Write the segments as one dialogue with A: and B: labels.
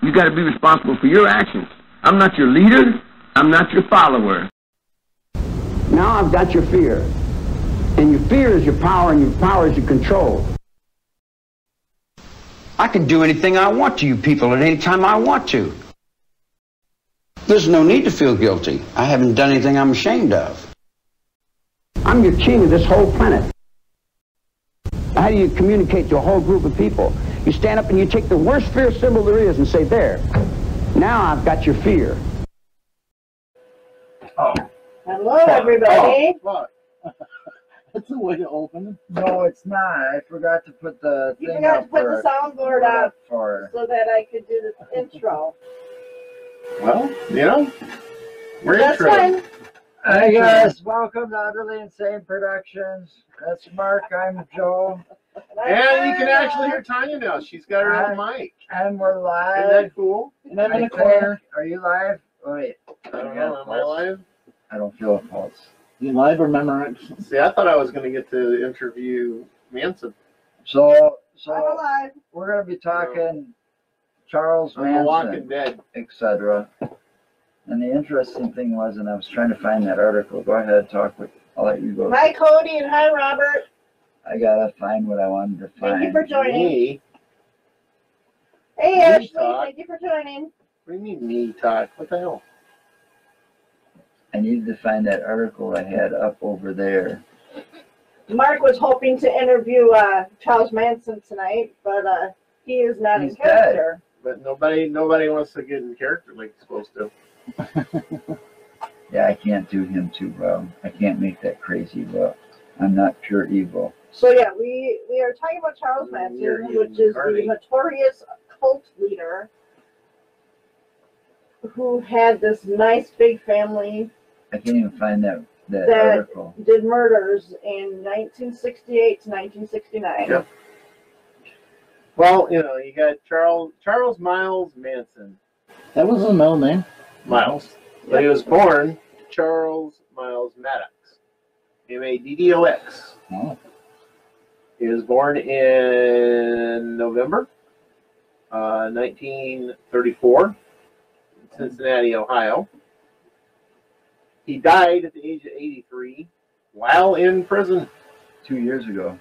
A: You got to be responsible for your actions. I'm not your leader. I'm not your follower.
B: Now I've got your fear. And your fear is your power, and your power is your control. I can do anything I want to you people at any time I want to. There's no need to feel guilty. I haven't done anything I'm ashamed of. I'm your king of this whole planet. How do you communicate to a whole group of people? You stand up and you take the worst fear symbol there is and say, there, now I've got your fear.
C: Oh.
D: Hello, everybody.
C: Oh, fuck.
E: That's a way to open it.
C: No, it's not. I forgot to put the
D: You
C: thing
D: forgot
C: up
D: to put
C: for
D: the soundboard up
C: for.
D: so that I could do the intro.
C: Well, you know, we're
D: That's
C: intro.
D: fine.
C: Hi guys, welcome to Utterly Insane Productions. That's Mark. I'm Joe,
F: And you can actually hear Tanya now. She's got her own mic.
C: and we're live.
F: Isn't that cool?
E: And I'm in
C: I
E: a corner.
C: think. Are you live? Oh, wait.
F: I don't know. Am I live?
C: I don't feel a pulse.
E: You live or Memorex?
F: See, I thought I was going to get to interview Manson.
C: So
D: I'm alive.
C: we're gonna be talking Charles
F: I'm The Walking
C: Manson,
F: Dead.
C: etc. And the interesting thing was, and I was trying to find that article. Go ahead, talk with. I'll let you go.
D: Hi, Cody, and hi, Robert.
C: I gotta find what I wanted to find.
D: Thank you for joining.
F: Me?
D: Hey,
F: Me
D: Ashley.
F: talk.
D: Thank you for joining.
F: What do you mean me talk? What the hell?
C: I needed to find that article I had up over there.
D: Mark was hoping to interview Charles Manson tonight, but he is not in
C: He's
D: character.
F: But nobody wants to get in character like you're supposed to.
C: Yeah, I can't do him too well. I can't make that crazy look. I'm not pure evil.
D: So yeah, we are talking about Charles Manson, which is the notorious cult leader who had this nice big family
C: I can't even find that
D: that
C: article.
D: did murders in 1968 to 1969.
F: Yep. Well, you know, you got Charles Miles Manson.
E: That wasn't a middle name.
F: Miles. But he was born Charles Miles Maddox. Maddox.
E: Oh.
F: He was born in November 1934 in Cincinnati, Ohio. He died at the age of 83 while in prison.
C: 2 years ago.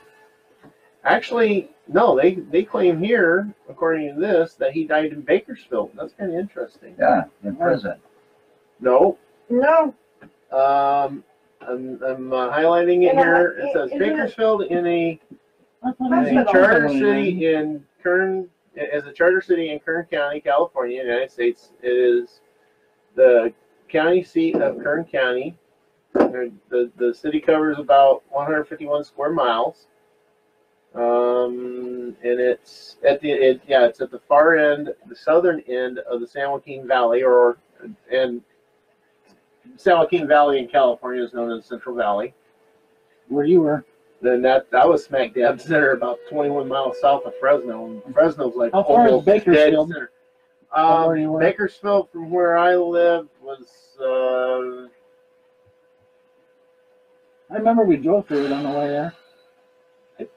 F: Actually, no, they claim here, according to this, that he died in Bakersfield. That's kind of interesting.
C: Yeah, in prison.
F: No.
D: No.
F: I'm highlighting it here. It says Bakersfield in a charter city in Kern, as a charter city in Kern County, California, United States. It is the county seat of Kern County. The city covers about 151 square miles. And it's at the far end, the southern end of the San Joaquin Valley, and San Joaquin Valley in California is known as Central Valley.
E: Where you were.
F: Then that was smack dab center, about 21 miles south of Fresno. And Fresno's like
E: How far is
F: almost dead
E: Bakersfield?
F: center.
E: From where you were?
F: Bakersfield, from where I lived, was
E: I remember we drove through it on the way there.
F: I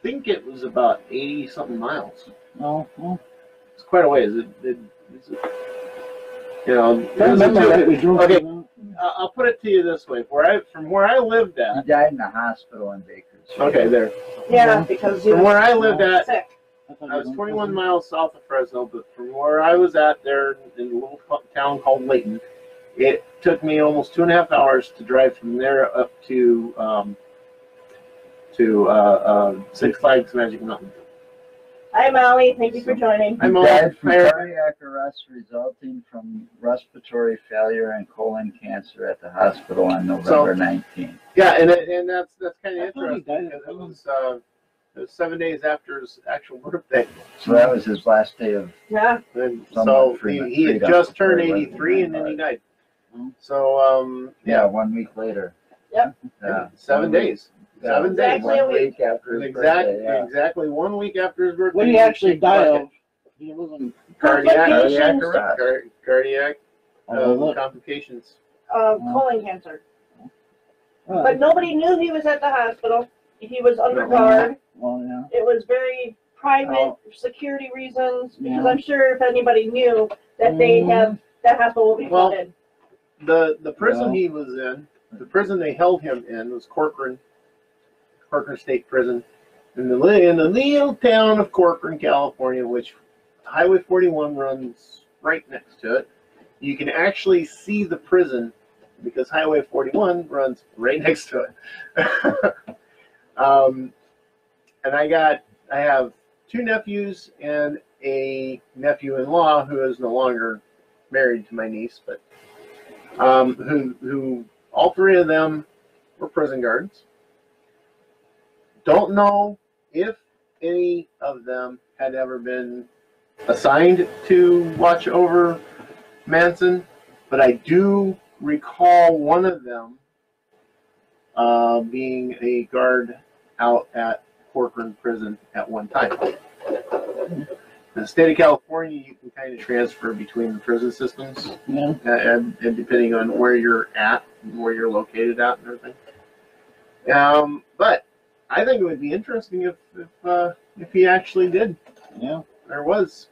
F: think it was about 80 something miles.
E: Oh, well.
F: It's quite a ways. You know,
E: I remember that we drove
F: okay.
E: through
F: I'll put it to you this way: from where I lived
C: He
F: at.
C: died in the hospital in Bakersfield.
F: Okay, there.
D: Yeah, because he
F: From
D: was
F: where I lived at,
D: sick.
F: I was 21 miles south of Fresno, but from where I was at there in a little town called Layton, it took me almost 2.5 hours to drive from there up to Six Flags Magic Mountain.
D: Hi, Molly. Thank you for joining.
F: I'm
C: He
F: all
C: died from
F: tired.
C: cardiac arrest resulting from respiratory failure and colon cancer at the hospital on November 19th.
F: Yeah, and that's kind of
E: I thought he
F: interesting
E: died
F: because it was 7 days after his actual birthday.
C: So that was his last day of.
D: Yeah.
F: And
C: Somewhat
F: so he had just turned 83 and then he died. So
C: Yeah, 1 week later.
D: Yep.
C: Yeah.
F: 7 days. 7 days.
D: Exactly a
C: 1 week after his birthday. Yeah.
F: Exactly 1 week after his birthday.
E: What did he actually die of? He wasn't.
F: Cardiac
D: Complications.
F: cardiac
E: Oh, look.
F: complications.
D: Colon cancer.
E: Oh,
D: But nobody knew he was at the hospital. He was under guard.
E: well, yeah.
D: It was very private security reasons, because I'm sure if anybody knew that they have, that hospital will be flooded.
F: The prison he was in, the prison they held him in was Corcoran State Prison, in the little town of Corcoran, California, which Highway 41 runs right next to it. You can actually see the prison because Highway 41 runs right next to it. And I have 2 nephews and a nephew-in-law who is no longer married to my niece, but who all 3 of them were prison guards. Don't know if any of them had ever been assigned to watch over Manson, but I do recall one of them being a guard out at Corcoran Prison at one time. In the state of California, you can kind of transfer between the prison systems, and depending on where you're at and where you're located at and everything. But I think it would be interesting if he actually did.
E: Yeah.
F: There was,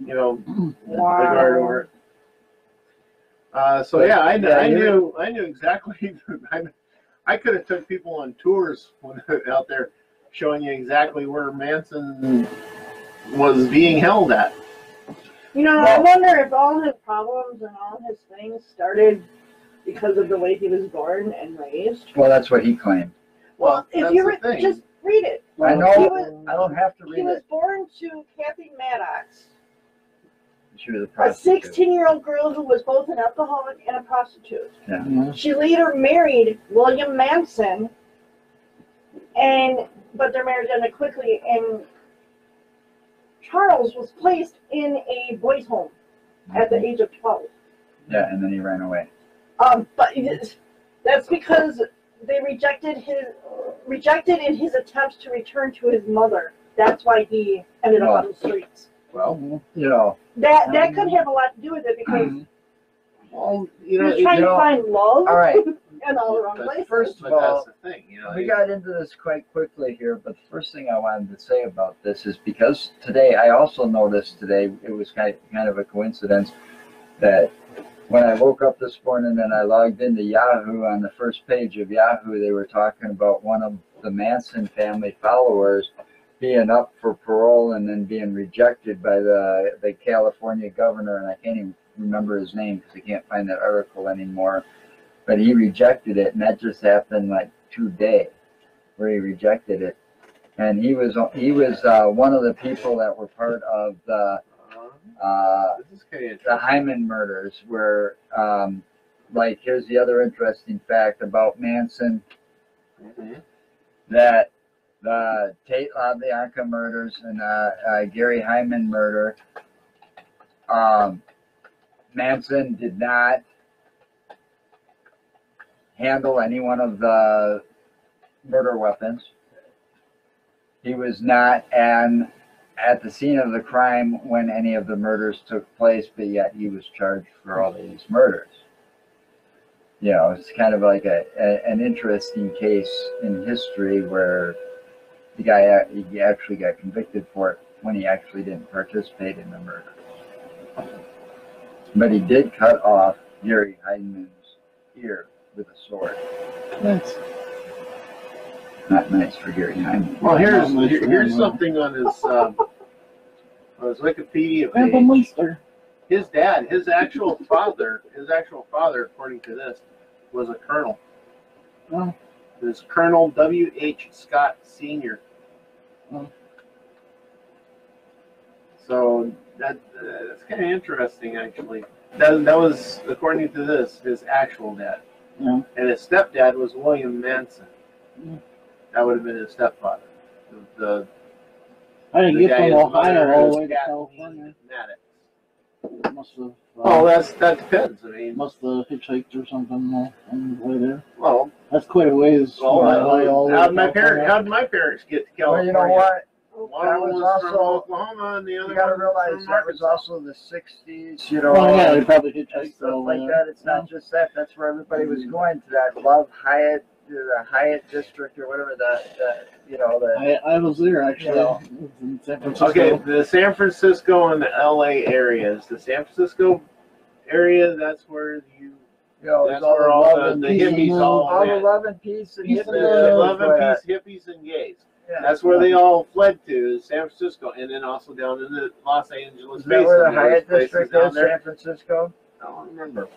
F: a guard over it. So yeah, I knew exactly. I could have took people on tours out there, showing you exactly where Manson was being held at.
D: I wonder if all his problems and all his things started because of the way he was born and raised.
C: Well, that's what he claimed.
D: Well, if you just read it.
C: I know. I don't have to read it.
D: He was born to Kathy Maddox,
C: She was a
D: a
C: prostitute.
D: 16-year-old girl who was both an alcoholic and a prostitute.
C: Yeah.
D: She later married William Manson, but their marriage ended quickly, and Charles was placed in a boys' home at the age of 12.
C: Yeah, and then he ran away.
D: But that's because they rejected in his attempts to return to his mother. That's why he ended up on the streets.
C: Well,
D: that could have a lot to do with it because he was trying to find love.
C: All right.
D: In all the wrong places.
C: First of all,
F: that's the thing,
C: we got into this quite quickly here, but the first thing I wanted to say about this is because today, I also noticed today, it was kind of a coincidence that when I woke up this morning and I logged into Yahoo, on the first page of Yahoo, they were talking about one of the Manson family followers being up for parole and then being rejected by the California governor, and I can't even remember his name because I can't find that article anymore. But he rejected it, and that just happened like today, where he rejected it. And he was one of the people that were part of the Hyman murders, where here's the other interesting fact about Manson, that the Tate LaBianca murders and Gary Hyman murder, Manson did not handle any one of the murder weapons. He was not at the scene of the crime when any of the murders took place, but yet he was charged for all these murders. It's kind of like an interesting case in history where the guy he actually got convicted for it when he actually didn't participate in the murder. But he did cut off Gary Hyman's ear with a sword.
E: That's
C: not nice for Gary Hyman.
F: Well, here's something on his Wikipedia page. His dad, his actual father, according to this, was a colonel.
E: Oh.
F: It was Colonel W.H. Scott Sr.
E: Oh.
F: So that's kind of interesting, actually. That was, according to this, his actual dad.
E: Yeah.
F: And his stepdad was William Manson.
E: Yeah.
F: That would have been his stepfather.
E: I didn't get from Ohio all the way to California. Must have.
F: That depends. I mean,
E: must have hitchhiked or something on the way there.
F: Well,
E: that's quite a ways.
F: How did my parents get to California?
C: Well, you know what?
F: One was also from Oklahoma, and the other.
C: You got to realize that was also the '60s.
E: They probably hitchhiked
C: stuff like that. It's not just that. That's where everybody was going, to that Love Hyatt the Hyatt district or whatever that you know that.
E: I was there actually.
C: Yeah.
E: It was in San Francisco.
F: Okay, the San Francisco and the LA areas. The San Francisco area, that's where you.
C: You know,
F: That's
C: all
F: where
C: the
F: all
C: love
F: the
C: and
F: hippies all
C: all the
F: went.
C: love and peace and
E: Peace
C: hippies.
E: and
F: The
E: love.
F: 11 piece hippies and gays.
C: Yeah.
F: That's where they all fled to, San Francisco, and then also down in the Los Angeles
C: Is that where the
F: basin. There was
C: Hyatt
F: places
C: district
F: down
C: is,
F: there.
C: San Francisco?
F: I don't remember.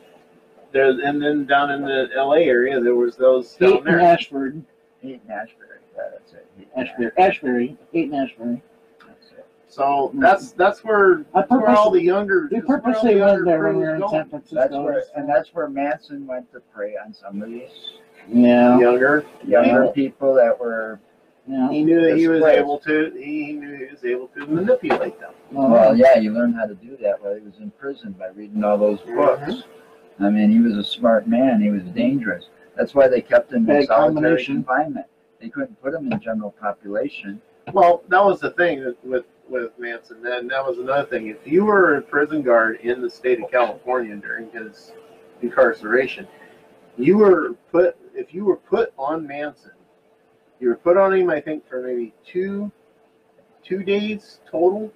F: There, and then down in the LA area, there was those down
E: Haight and
F: there.
E: Ashford.
C: Haight and Ashbury. Yeah, that's it. Haight and
E: Ashbury. Haight and Ashbury.
C: That's it.
F: So that's where all the younger.
E: We
F: that's where all
E: purposely
F: the
E: went
F: younger
E: there when
F: crew
E: we were in
F: was
E: San
F: going.
E: Francisco.
C: That's where Manson went to prey on some of these
E: Yeah.
F: Younger.
C: younger people that were.
E: Yeah.
F: He knew that he was
C: Displaced.
F: able to. He knew he was able to manipulate them.
C: Well, yeah, you learned how to do that while he was in prison by reading all those books. I mean, he was a smart man. He was dangerous. That's why they kept him in
E: Bad
C: solitary
E: combination.
C: confinement. They couldn't put him in general population.
F: Well, that was the thing with Manson. Then that was another thing. If you were a prison guard in the state of California during his incarceration, you were put. If you were put on Manson, you were put on him. I think for maybe two days total.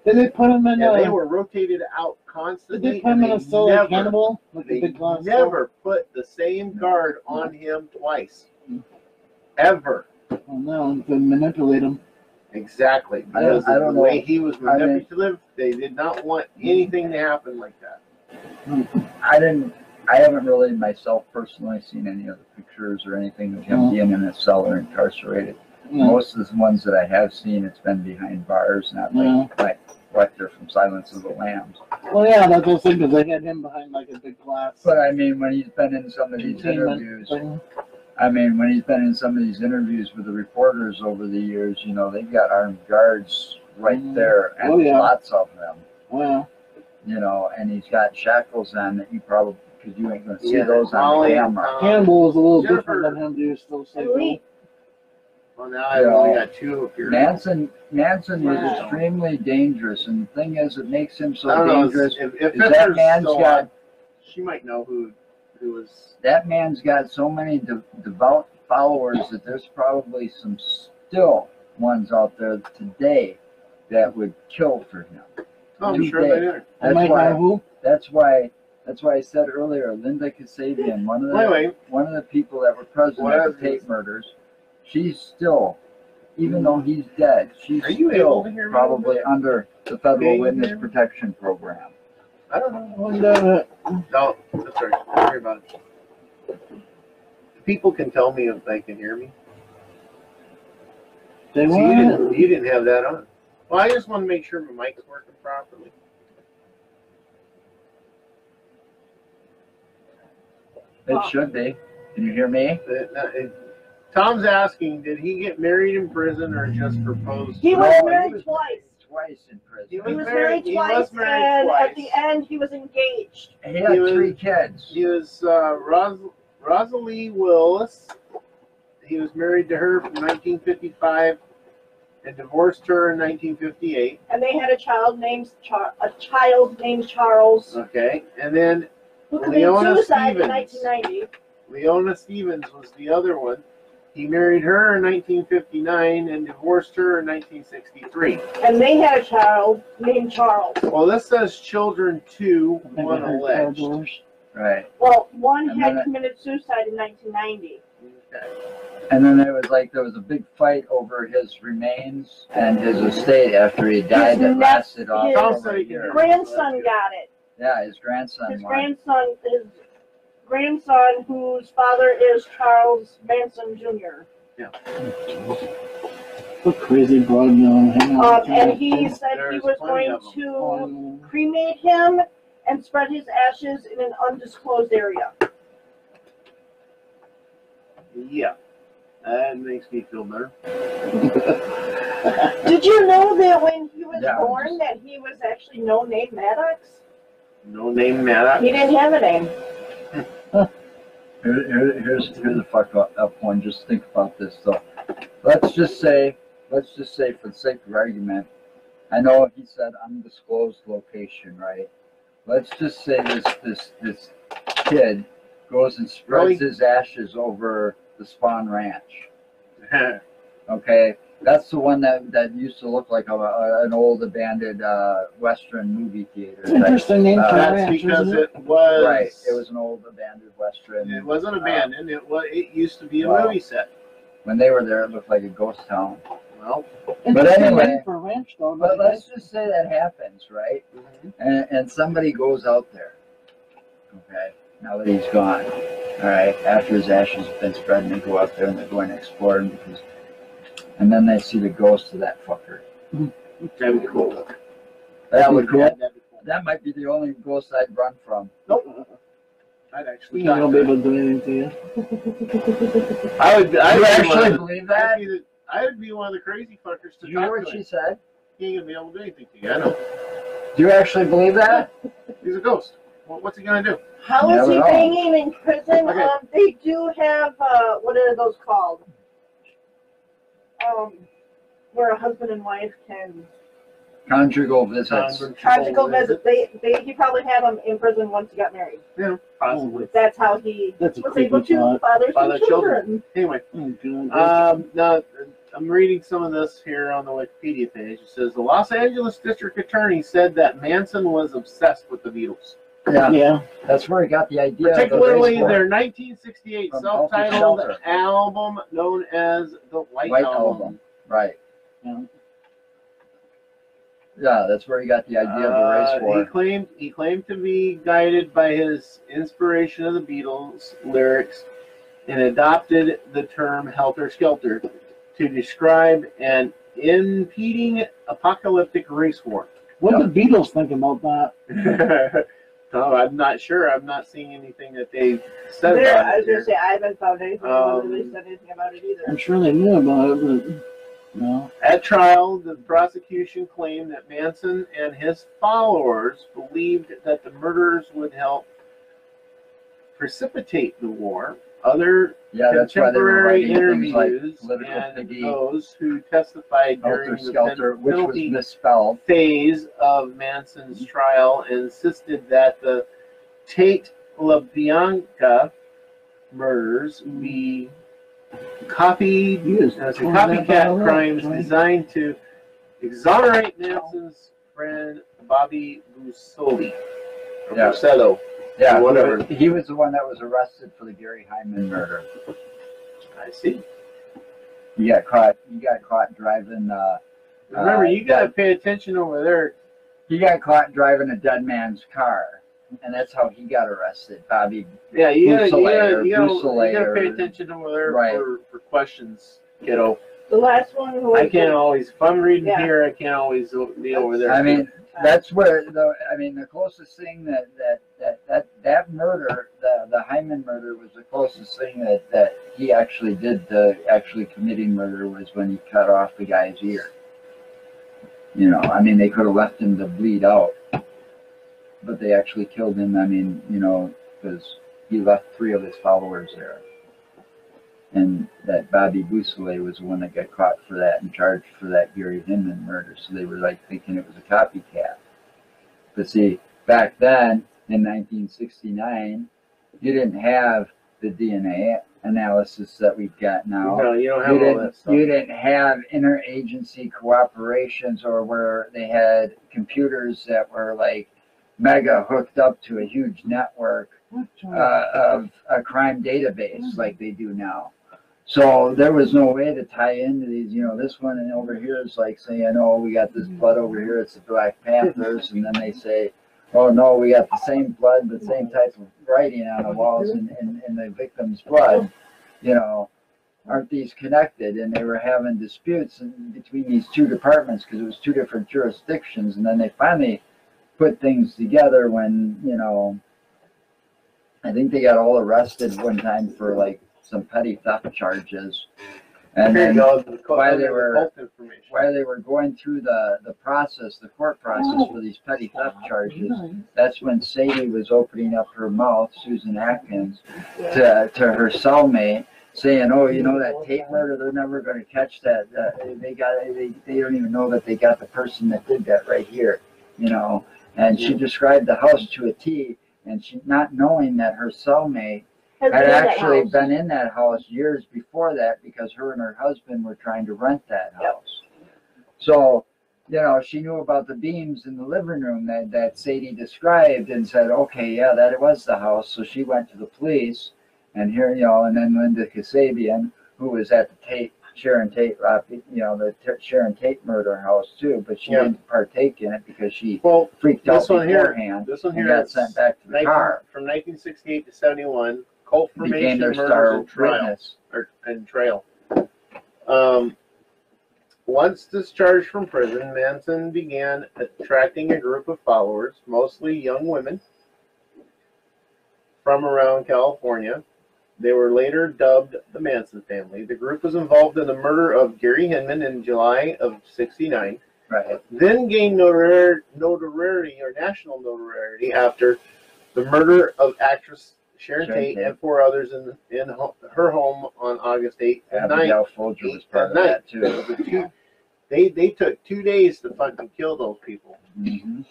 E: Did they put him in
F: And they
E: a?
F: were rotated out
E: Did
F: constantly.
E: they put him in a cell like Hannibal? Like
F: They
E: a big glass cell?
F: never put the same guard on him twice. Ever.
E: Oh no, to manipulate him.
F: Exactly.
C: I
F: Because
C: don't
F: of the
C: know.
F: way he was
C: I mean-
F: manipulative, they did not want anything to happen like that.
C: I haven't really myself personally seen any of the pictures or anything of him being in a cell or incarcerated.
E: Yeah.
C: Most of the ones that I have seen, it's been behind bars, not like Lecter from Silence of the Lambs.
E: Well, yeah, that's the thing because they had him behind like a big glass.
C: But I mean, when he's been in some of these
E: containment
C: interviews,
E: thing.
C: with the reporters over the years, you know, they've got armed guards right there, and
E: Oh, yeah.
C: lots of them,
E: Wow.
C: you know, and he's got shackles on that you probably, because you ain't going to see
F: Yeah,
C: those on
F: Molly,
C: camera.
E: Hannibal was a little
F: Jennifer-
E: different than him, dude. Still so
D: Elite.
F: Well, now I've only got two up here.
C: Manson was
E: Wow.
C: extremely dangerous, and the thing is, it makes him so
F: I don't know.
C: dangerous.
F: If
C: is that
F: Fisher's
C: man's
F: still
C: got
F: on, she might know who was.
C: that man's got so many devout followers that there's probably some still ones out there today that would kill for him.
F: Oh, I'm sure they are.
E: I might know who.
C: That's why I said earlier, Linda Kasabian, one of the people that were present at the tape murders, she's still, even though he's dead, she's
F: Are you able
C: still
F: to hear me?
C: probably under the Federal
F: Can you
C: Witness
F: hear me?
C: Protection Program.
F: I don't know.
E: And,
F: No, that's all right. Don't worry about it. People can tell me if they can hear me.
E: they
F: See,
E: want
F: you didn't have that on. Well, I just want to make sure my mic's working properly.
C: It should be. Can you hear me?
F: Tom's asking, did he get married in prison or just proposed?
D: He was
C: No, he
D: married
C: was-
D: twice.
C: Twice in prison.
D: He was married
F: he
D: twice,
F: was married
D: and
F: twice.
D: at the end, he was engaged.
C: He had
F: He was-
C: 3 kids.
F: He was Rosalie Willis. He was married to her from 1955 and divorced her in 1958.
D: And they had a child named Charles,
F: Okay, and then
D: who committed
F: Leona
D: suicide in
F: Stevens.
D: 1990.
F: Leona Stevens was the other one. He married her in 1959 and divorced her in 1963.
D: And they had a child named Charles.
F: Well, this says children 2,
E: I think I
F: 1
E: heard
F: alleged.
E: Charles.
C: Right.
D: Well, one
C: And
D: had
C: then
D: committed suicide in 1990.
F: Okay.
C: And then there was a big fight over his remains and his estate after he died that lasted off
D: his
C: over a year.
D: Grandson got it.
C: Yeah, his grandson
D: His
C: won.
D: grandson, whose father is Charles Manson Jr.
E: What crazy broad hang out.
D: And he said he
F: There's
D: was
F: plenty
D: going
F: of them.
D: to cremate him and spread his ashes in an undisclosed area.
F: Yeah, that makes me feel better.
D: Did you know that when he was
C: Yeah.
D: born that he was actually no name Maddox?
F: No name Maddox.
D: He didn't have a name.
C: Here's the fuck up one. Just think about this though. Let's just say for the sake of argument, I know he said undisclosed location, right? Let's just say this kid goes and spreads
F: Really?
C: his ashes over the Spawn Ranch. Okay, that's the one that used to look like an old abandoned Western movie theater.
E: It's an interesting name for a
F: That's
E: ranch,
F: because
E: isn't it?
F: it was
C: Right, it was an old abandoned Western.
F: It wasn't abandoned. It used to be a
C: Well,
F: movie set.
C: When they were there, it looked like a ghost town.
F: Well,
E: Interesting
C: anyway,
E: name for a ranch, though.
C: But let's just say that happens, right? And somebody goes out there, okay, now that he's gone, all right, after his ashes have been spread, and they go out there and they're going to explore him, and then they see the ghost of that fucker.
F: that'd be cool.
C: That would cool.
F: That'd be cool.
C: That might be the only ghost I'd run from.
F: Nope. I'd actually.
E: You won't be able to do anything to you.
F: I would.
C: You actually believe that?
F: I would be one of the crazy fuckers to
C: Did you hear
F: talk
C: what
F: to
C: she
F: him.
C: said?
F: He ain't gonna be able to do anything to you. I know.
C: Do you actually believe that?
F: He's a ghost. Well, what's he gonna do?
D: How is
C: Never
D: he
C: know.
D: banging in prison?
F: Okay.
D: They do have, what are those called? Where a husband and wife can
C: Conjugal visits.
D: conjugal visit. He probably had them in prison once he got married.
F: Yeah, possibly.
D: That's how he
E: That's a
D: was
E: creepy
D: able to
E: thought.
D: father
F: Father
D: some children.
F: Anyway,
E: Oh, God.
F: now I'm reading some of this here on the Wikipedia page. It says the Los Angeles District Attorney said that Manson was obsessed with the Beatles,
C: Yeah,
E: Yeah.
C: that's where he got the idea.
F: particularly
C: of the
F: their
C: race
F: 1968
C: From
F: self-titled
C: Shelter.
F: album known as the White
C: White
F: Album.
C: Album. Right.
E: Yeah.
C: Yeah, that's where he got the idea of the race war.
F: He claimed to be guided by his inspiration of the Beatles lyrics and adopted the term helter skelter to describe an impending apocalyptic race war.
E: What did the Beatles think about that?
F: Oh, I'm not sure. I'm not seeing anything that they said
D: There,
F: about
D: I
F: it
D: was going
F: here.
D: to say, I haven't found anything whether they said anything about it either.
E: I'm sure they knew about it, but no.
F: At trial, the prosecution claimed that Manson and his followers believed that the murders would help precipitate the war. Other
C: Yeah, that's why they were
F: contemporary
C: writing things like
F: interviews
C: political
F: and
C: piggy,
F: those who testified during
C: helter
F: the
C: skelter, which was
F: penalty
C: misspelled.
F: phase of Manson's trial insisted that the Tate LaBianca murders be copied
E: Yes,
F: as a
E: tore that
F: copycat
E: bottle up,
F: crimes
E: right?
F: designed to exonerate Manson's friend Bobby Busoli. Or
C: Yeah.
F: Busello.
C: Yeah,
F: Whatever.
C: He was the one that was arrested for the Gary Hyman murder.
F: I see.
C: He got caught driving.
F: Remember, you got to pay attention over there.
C: He got caught driving a dead man's car, and that's how he got arrested. Bobby.
F: Yeah, you got
C: Busoli
F: to pay
C: or-
F: attention over there
C: Right.
F: for questions, kiddo.
D: The last one was
F: I can't always, if I'm reading
D: Yeah.
F: here, I can't always be over there.
C: I mean, that's where the closest thing that murder, the Hyman murder, was the closest thing that he actually did to actually committing murder was when he cut off the guy's ear. You know, I mean, they could have left him to bleed out, but they actually killed him. I mean, you know, because he left 3 of his followers there. And that Bobby Busoli was the one that got caught for that and charged for that Gary Hinman murder. So they were like thinking it was a copycat. But see, back then in 1969, you didn't have the DNA analysis that we've got now.
F: No, you don't have all that stuff.
C: You didn't have interagency cooperations or where they had computers that were like mega hooked up to a huge network of a crime database like they do now. So there was no way to tie into these, you know, this one and over here is like saying, oh, we got this blood over here, it's the Black Panthers, and then they say, oh no, we got the same blood, the same type of writing on the walls in the victim's blood, you know, aren't these connected? And they were having disputes between these 2 departments because it was 2 different jurisdictions, and then they finally put things together when, you know, I think they got all arrested one time for like some petty theft charges. And
F: Here you
C: then
F: go,
C: while they were
F: cult information.
C: going through the process, the court process for these petty theft charges, that's when Sadie was opening up her mouth, Susan Atkins, to her cellmate, saying, "Oh, you know that Tate murder? They're never going to catch that. They don't even know that they got the person that did that right here, you know." And she described the house to a T, and she not knowing that her cellmate
D: has
C: had
D: been in that
C: actually
D: house.
C: been in that house years before that because her and her husband were trying to rent that house. So, you know, she knew about the beams in the living room that Sadie described and said, okay, yeah, that was the house. So she went to the police, and here, you know, and then Linda Kasabian, who was at the Sharon Tate, you know, the Sharon Tate murder house too, but she didn't partake in it because she freaked out beforehand.
F: This one
C: and
F: here
C: got sent back to the car.
F: From 1968 to 71, cult
C: Became
F: formation,
C: their
F: murders,
C: star
F: and trial.
C: witness.
F: And trail. Once discharged from prison, Manson began attracting a group of followers, mostly young women from around California. They were later dubbed the Manson family. The group was involved in the murder of Gary Hinman in July of '69.
C: Right.
F: Then gained notoriety or national notoriety after the murder of actress Sharon Tate and 4 others in her home on August 8th and 9th.
C: Abigail Folger was part of that too.
F: They took 2 days to fucking kill those people.
C: Mm-hmm.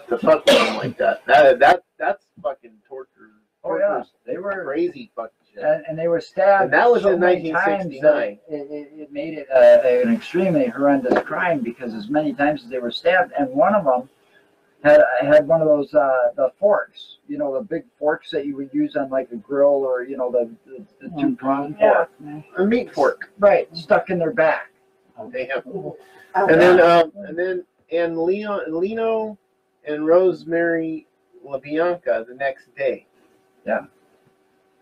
F: To fuck with them like that. That's fucking torture.
C: Oh yeah, they were
F: crazy fucking shit.
C: And they were stabbed.
F: And that was
C: so
F: in
C: many
F: 1969.
C: times that it made it an extremely horrendous crime because as many times as they were stabbed, and one of them had one of those the forks, you know, the big forks that you would use on like a grill or you know the 2-pronged fork,
F: a meat fork,
C: right, stuck in their back.
F: They have, and then Leno and Rosemary LaBianca the next day.
C: Yeah,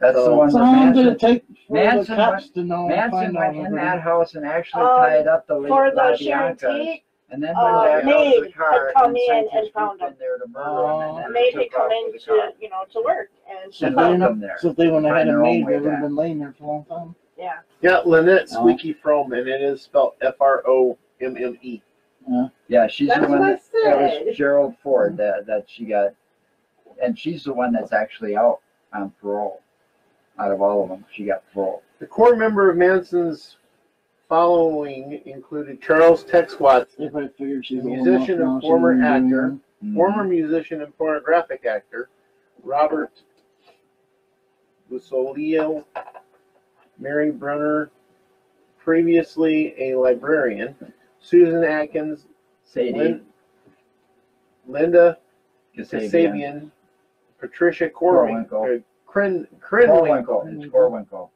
C: that's the one.
E: So
C: Where
E: how long did
C: Manson,
E: it take for the
C: Manson
E: cops to know?
C: Manson went in that house and actually tied up the
D: for the Sharon
C: LaBiancas,
D: Tate.
C: and then went back out to the car
D: had come
C: and
D: in
C: sent
D: and
C: his
D: found
C: group
D: them.
C: in there to murder him. And
D: Maid
C: then
D: had come
C: took off
D: in
C: with the car.
D: to, you know, to work, and she
C: And
D: found
C: found
D: them.
C: them there.
E: So if they wouldn't have had
C: Find
E: a
C: their own
E: maid,
C: way
E: they would have
C: back.
E: been laying there for a long time.
D: Yeah.
F: Yeah, Lynette Squeaky Fromme, and it is spelled Fromme.
C: Yeah, she's
D: That's
C: the one
D: what I
C: that
D: said.
C: was Gerald Ford that she got, and she's the one that's actually out on parole. Out of all of them, she got parole.
F: The core member of Manson's following included Charles Tex Watson,
E: If I figured she's
F: a
E: old
F: musician
E: enough now,
F: and
E: she
F: former
E: wouldn't be
F: actor,
E: young.
F: former musician and pornographic actor, Robert Busolio, Mary Brunner, previously a librarian, Susan Atkins,
C: Sadie
F: Linda
C: Kasabian.
F: Kasabian, Patricia
C: Krenwinkel.
F: Krenwinkel.
C: It's Krenwinkel.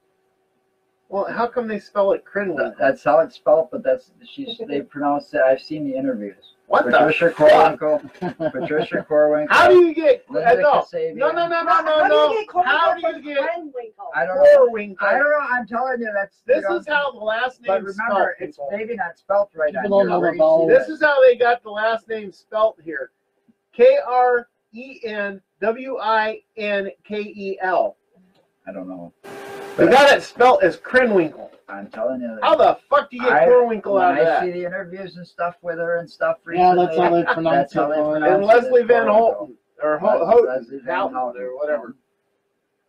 F: Well, how come they spell it Krenwinkel?
C: That's how it's spelled, but they pronounce it. I've seen the interviews.
F: What
C: Patricia
F: the fuck?
C: Korwinkle. Patricia Korwinkle.
F: How do you get
C: Linda
F: no?
C: Kasabian.
F: No.
D: How do you get
F: How do
D: Krenwinkel
F: you get
D: from Krenwinkel?
C: I don't know.
F: Korwinkle?
C: I don't know. I'm telling you, that's
F: This is how the last name
C: But
F: is
C: remember,
F: spelled.
C: it's maybe not spelled right on
E: People don't
C: here.
E: know
C: Where do you
E: about
C: see
F: This
C: that?
F: is how they got the last name spelt here. Krenwinkel.
C: I don't know.
F: They got it spelt as Krenwinkel.
C: I'm telling you.
F: How the fuck do you get Korwinkle out of
C: When I see
F: that?
C: the interviews and stuff with her and stuff
E: Yeah,
C: recently,
E: that's how they pronounce
C: that's how
E: it.
C: they
E: for
C: pronounce
F: And
C: it.
F: Leslie
C: It's
F: Van
C: Korwinkle.
F: Houten or
C: Leslie Van
F: Houghton
C: Houten.
F: or whatever.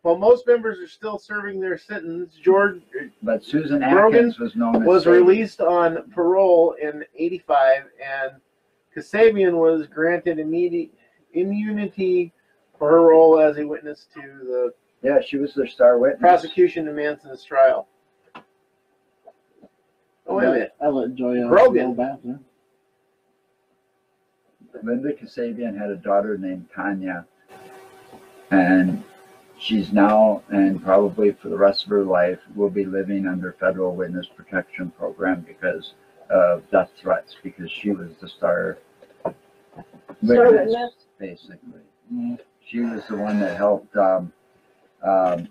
F: Well, most members are still serving their sentence. George
C: But Susan
F: Brogan
C: Atkins was known as
F: was
C: Sadie.
F: released on parole in '85, and Kasabian was granted immunity for her role as a witness to the
C: Yeah, she was their star witness.
F: prosecution in Manson's trial. Oh, wait a minute.
E: I let Joy out
F: Brogan.
E: to the bathroom.
C: Linda Kasabian had a daughter named Tanya, and she's now and probably for the rest of her life will be living under federal witness protection program because of death threats because she was the star witness, basically.
E: Yeah.
C: She was the one that helped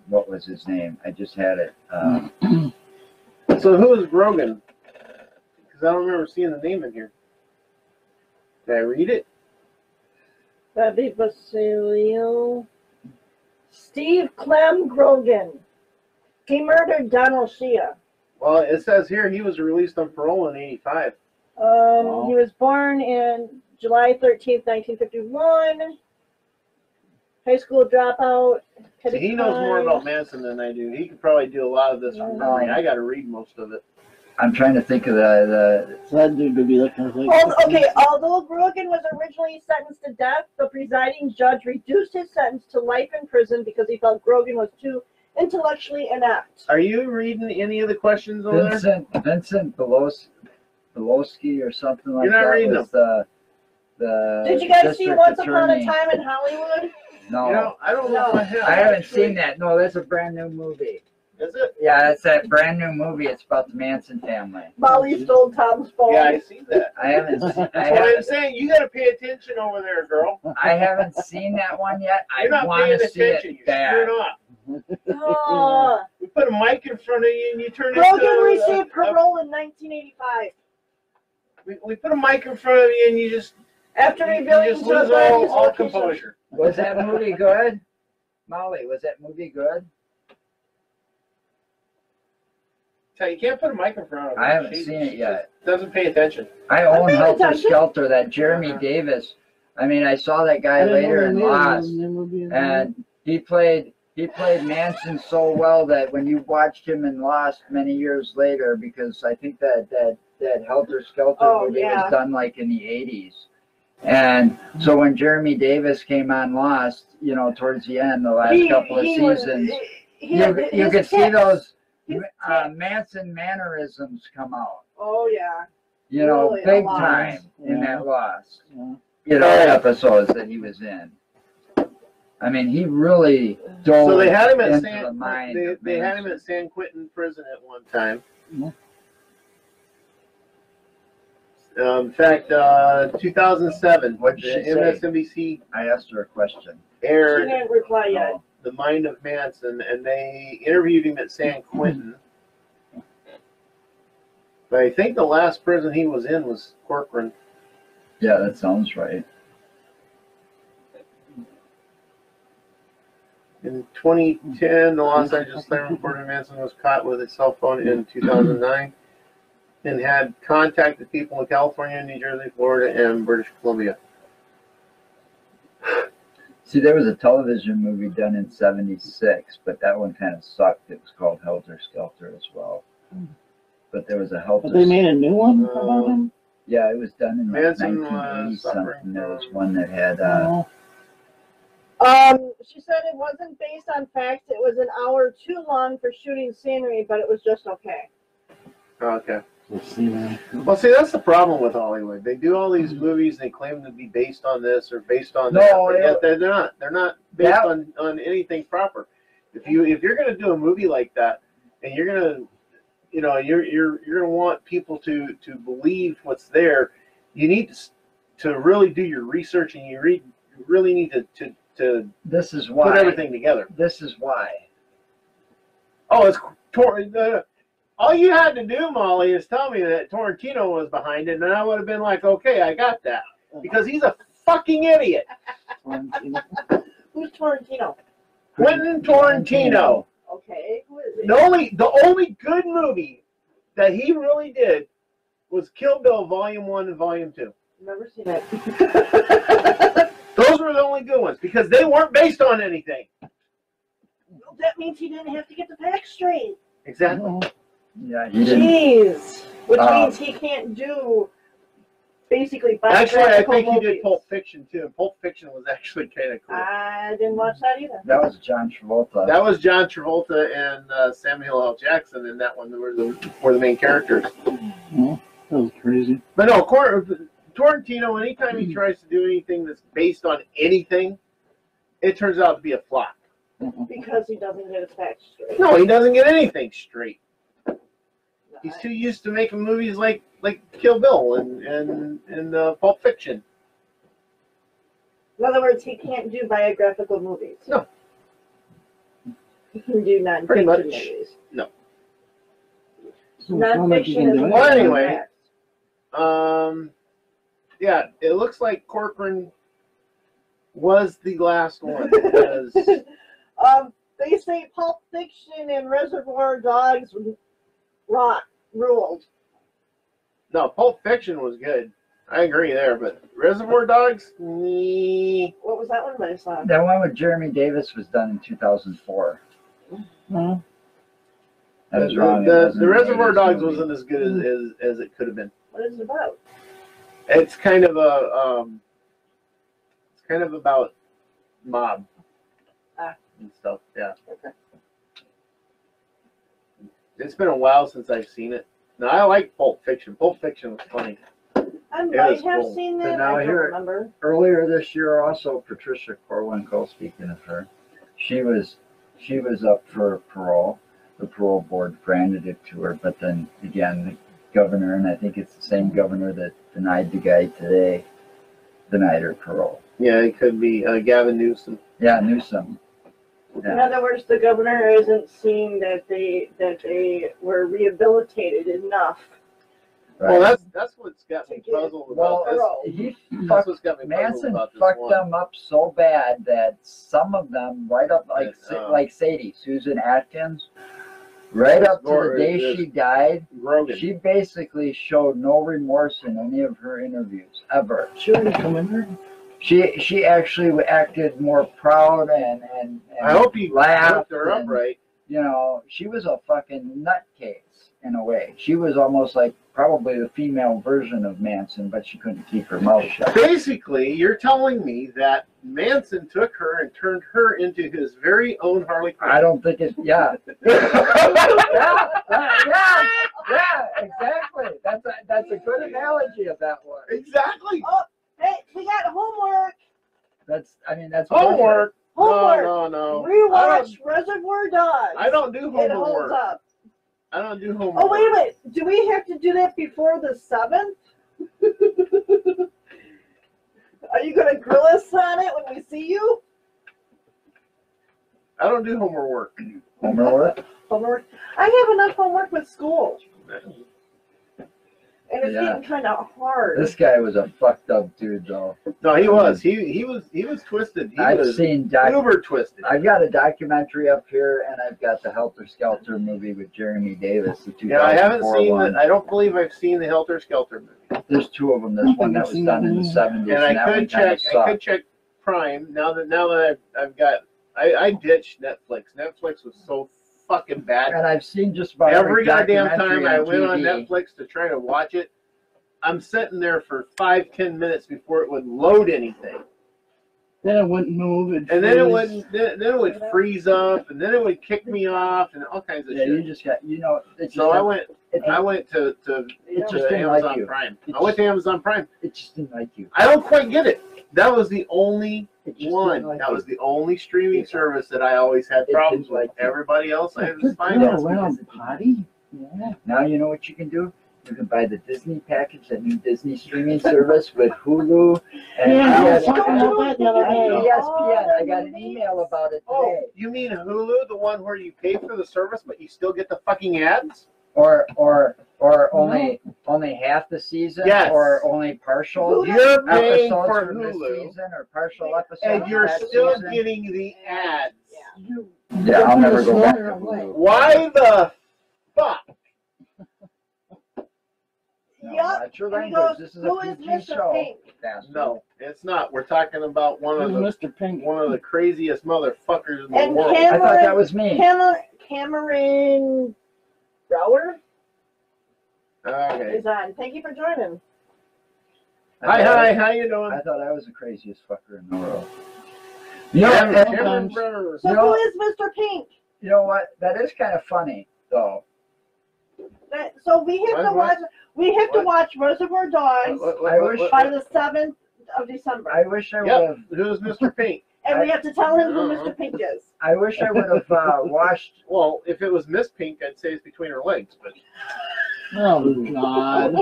C: what was his name? I just had it.
F: So who is Brogan? Because I don't remember seeing the name in here. Did I read it?
D: That'd be Basilio. Steve Clem Grogan. He murdered Donald Shea.
F: Well, it says here he was released on parole in '85.
D: He was born in July 13th, 1951. High school dropout.
F: See, he knows more about Manson than I do. He could probably do a lot of this from memory. I got to read most of it.
C: I'm trying to think of the
E: So that dude would be looking like.
D: Although Grogan was originally sentenced to death, the presiding judge reduced his sentence to life in prison because he felt Grogan was too intellectually inept.
F: Are you reading any of the questions over there?
C: Vincent Belowski or something like
F: You're not
C: that
F: reading
C: was the
D: Did you guys see
C: district
D: Once Upon a
C: attorney.
D: Time in Hollywood?
C: No,
F: You know, I don't know if I have.
C: I haven't
F: Actually,
C: seen that. No, that's a brand new movie.
F: Is it?
C: Yeah, it's that brand new movie. It's about the Manson family.
D: Molly stole Tom's phone.
F: Yeah, I see that.
C: I haven't.
F: That's what I'm saying. You got to pay attention over there, girl.
C: I haven't seen that one yet.
F: You're
C: I
F: not
C: want
F: paying
C: to see
F: attention.
C: it
F: You're
C: bad.
F: screwing off.
D: Oh.
F: We put a mic in front of you and you turn
D: Brogan
F: into
D: received parole in 1985
F: we put a mic in front of you and you just
D: after
F: you
D: revealing
F: just
D: to a
F: lose
D: friend his
F: all
D: location.
F: composure.
C: Was that movie good? Molly, was that movie good?
F: Tell you can't put a mic in front of her.
C: I haven't
F: She
C: seen it yet.
F: Doesn't pay attention.
C: I own
D: paying
C: Helter
D: attention.
C: Skelter, that Jeremy Davis. I mean, I saw that guy later in Lost, and he played Manson so well that when you watched him in Lost many years later, because I think that Helter Skelter movie was done like in the 80s. And so when Jeremy Davis came on Lost, you know, towards the end, the last couple of seasons, you could see those Manson mannerisms come out.
D: Oh yeah.
C: You know,
D: Really,
C: big
D: a lot.
C: time in that Lost.
E: Yeah.
C: You know, episodes that he was in. I mean, he really dove
F: So they had him at
C: into
F: San
C: the mind of
F: they had him
C: Manson.
F: at San Quentin prison at one time. In fact, 2007,
C: What'd she
F: the
C: say?
F: MSNBC
C: I asked her a question.
D: She
F: aired
D: didn't reply yet.
C: Oh,
F: The Mind of Manson, and they interviewed him at San Quentin. But I think the last prison he was in was Corcoran.
C: yeah, that sounds right.
F: In 2010, the Los Angeles Times reported Manson was caught with his cell phone in 2009 and had contacted people in California, New Jersey, Florida, and British Columbia.
C: See, there was a television movie done in '76, but that one kind of sucked. It was called Helter Skelter as well. But there was a Helter.
E: But they made a new one about him?
C: Yeah, it was done in like
F: Manson
C: 1980
F: was
C: something.
F: suffering
C: There was
F: from-
C: one that had.
D: She said it wasn't based on facts. It was an hour too long for shooting scenery, but it was just okay.
F: Okay.
E: Let's see, man.
F: Well, see, that's the problem with Hollywood. They do all these movies and they claim to be based on this or based on
C: No,
F: that, but
C: it-
F: yet they're not. They're not based
C: That-
F: on anything proper. If you're going to do a movie like that, and you're going to, you know, you're going to want people to believe what's there, you need to really do your research, and you really need to
C: This is why.
F: put everything together.
C: This is why.
F: Oh, it's all you had to do, Molly, is tell me that Tarantino was behind it, and I would have been like, okay, I got that, because he's a fucking idiot.
D: Who's Tarantino?
F: Quentin Tarantino.
D: Okay, who is it?
F: The only good movie that he really did was Kill Bill Volume 1 and Volume 2.
D: Never seen it.
F: Those were the only good ones because they weren't based on anything.
D: That means he didn't have to get the facts straight.
F: Exactly.
C: Yeah, he didn't.
D: Jeez. Which means he can't do basically
F: Actually, I
D: biographical
F: think he
D: movies.
F: did Pulp Fiction too. Pulp Fiction was actually kind of cool.
D: I didn't watch that either.
C: That was John Travolta.
F: That was John Travolta and Samuel L. Jackson in that one. They were the main characters.
E: That was crazy.
F: But no, Tarantino, anytime he tries to do anything that's based on anything, it turns out to be a flop.
D: Because he doesn't get his facts straight.
F: No, he doesn't get anything straight. He's too used to making movies like Kill Bill and Pulp Fiction.
D: In other words, he can't do biographical movies.
F: No.
D: He can do
F: Pretty
D: non-fiction
F: much.
D: movies.
F: No.
D: Non-fiction is
F: Well, anyway.
D: facts.
F: Yeah, it looks like Corcoran was the last one. Because
D: They say Pulp Fiction and Reservoir Dogs ruled.
F: no, Pulp Fiction was good. I agree there, but Reservoir Dogs, nee.
D: What was that one that I saw?
C: That one with Jeremy Davis was done in 2004. That was wrong. It wasn't
F: The
C: an
F: Reservoir
C: 80s
F: Dogs
C: movie.
F: wasn't as good as it could have been.
D: What is it about?
F: It's kind of about mob
D: Ah.
F: and stuff. Yeah.
D: Okay.
F: It's been a while since I've seen it. Now, I like Pulp Fiction. Pulp Fiction was funny.
D: I
F: It
D: might
F: was
D: have
F: cool.
D: seen
C: But
D: that.
C: now
D: I don't
C: here-
D: remember.
C: Earlier this year, also Patricia Corwin-Cole, speaking of her, she was up for parole. The parole board granted it to her, but then again, the governor, and I think it's the same governor that denied the guy today, denied her parole.
F: Yeah, it could be Gavin Newsom.
C: Yeah, Newsom.
D: In
C: Yeah.
D: other words, the governor isn't seeing that they were rehabilitated enough.
F: Well,
C: Right.
F: that's what's got me
D: To get-
F: puzzled
C: Well,
F: about this.
C: he
F: That's
C: fucked,
F: what's got me puzzled
C: Manson
F: about this
C: fucked
F: one.
C: them up so bad that some of them, right up like like Sadie, Susan Atkins, right up to the day she died,
F: Rogan.
C: she basically showed no remorse in any of her interviews ever.
E: She already come in here.
C: She actually acted more proud and
F: I hope he
C: laughed.
F: hooked her up
C: and,
F: right.
C: You know, she was a fucking nutcase in a way. She was almost like probably the female version of Manson, but she couldn't keep her mouth shut.
F: Basically, you're telling me that Manson took her and turned her into his very own Harley Quinn.
C: I don't think it. Yeah. yeah, exactly. That's a good analogy of that one.
F: Exactly.
D: Oh, hey, we got homework.
C: That's
F: Homework.
D: Homework.
F: No.
D: Rewatch Reservoir Dogs.
F: I don't do
D: It holds
F: homework.
D: up.
F: I don't do homework.
D: Oh, wait a minute. Do we have to do that before the 7th? Are you going to grill us on it when we see you?
F: I don't do homework.
C: Homework.
D: Homework? I have enough homework with school. And it's
C: Yeah.
D: getting kind of hard.
C: This guy was a fucked up dude, though.
F: No, he was. He was twisted. He
C: I've
F: was
C: seen
F: uber twisted.
C: I've got a documentary up here, and I've got the Helter Skelter movie with Jeremy Davis. The 2004
F: Yeah, I haven't seen
C: one.
F: it. I don't believe I've seen the Helter Skelter movie.
C: There's two of them. There's one that was done in the 70s,
F: And I
C: that one
F: could
C: kinda
F: check. I
C: sucked.
F: could check Prime now that I've got. I ditched Netflix. Netflix was so fucking bad.
C: And I've seen just about
F: Every goddamn
C: documentary
F: time I went on
C: TV.
F: Netflix to try to watch it, I'm sitting there for 5-10 minutes before it would load anything.
E: Then it wouldn't move.
F: And then it wouldn't. Then it would freeze up, and then it would kick me off, and all kinds of
C: Yeah, you
F: shit.
C: just got, it's
F: So
C: just
F: I went to
C: it just didn't like
F: Amazon
C: you.
F: Prime.
C: It
F: I went to Amazon Prime.
C: It just didn't like you.
F: I don't quite get it. That was the only
C: It just
F: one.
C: didn't like
F: That
C: you.
F: was the only streaming service that I always had
C: It
F: problems
C: didn't like
F: with.
C: you.
F: Everybody else I was
E: Good
F: fine
E: girl,
F: with.
E: went on the potty. Yeah.
C: Now you know what you can do? You can buy the Disney package, that new Disney streaming service with Hulu and
E: Yeah, I was
C: ESPN.
E: talking about that the other day.
C: ESPN. I got an email about it
F: Oh,
C: today.
F: you mean Hulu, the one where you pay for the service but you still get the fucking ads?
C: Or only half the season,
F: Yes.
C: or only partial
F: You're paying
C: episodes
F: for
C: from this
F: Hulu,
C: season, or partial episodes
F: and
C: from
F: you're
C: that
F: still
C: season.
F: getting the ads.
C: Yeah, I'll never go back to Hulu.
F: Why the fuck?
C: No,
D: Yep.
C: that's your
D: And he
C: language.
D: goes,
C: This is
D: "Who
C: a
D: is
C: PG
D: Mr.
C: show.
D: Pink?"
C: Bastard.
F: No, it's not. We're talking about one of
E: Who's
F: the
E: Mr. Pink?
F: craziest motherfuckers in the
D: And
F: world.
C: I thought that was me.
D: Cameron Brower
F: Okay.
D: is on. Thank you for joining.
F: Hi, how you doing?
C: I thought I was the craziest fucker in the world.
F: Cameron Brower.
D: So
C: You know-
D: who is Mr. Pink?
C: You know what? That is kind of funny, though.
D: So we have to
F: What?
D: watch. We have to watch Reservoir Dogs
C: I wish-
D: by the 7th of December,
C: I wish I would
F: Yep.
C: have.
F: Who's Mr. Pink?
D: and we have to tell him who
F: Uh-huh.
D: Mr. Pink is.
C: I wish I would have watched.
F: Well, if it was Miss Pink, I'd say it's between her legs, but
E: Oh, God.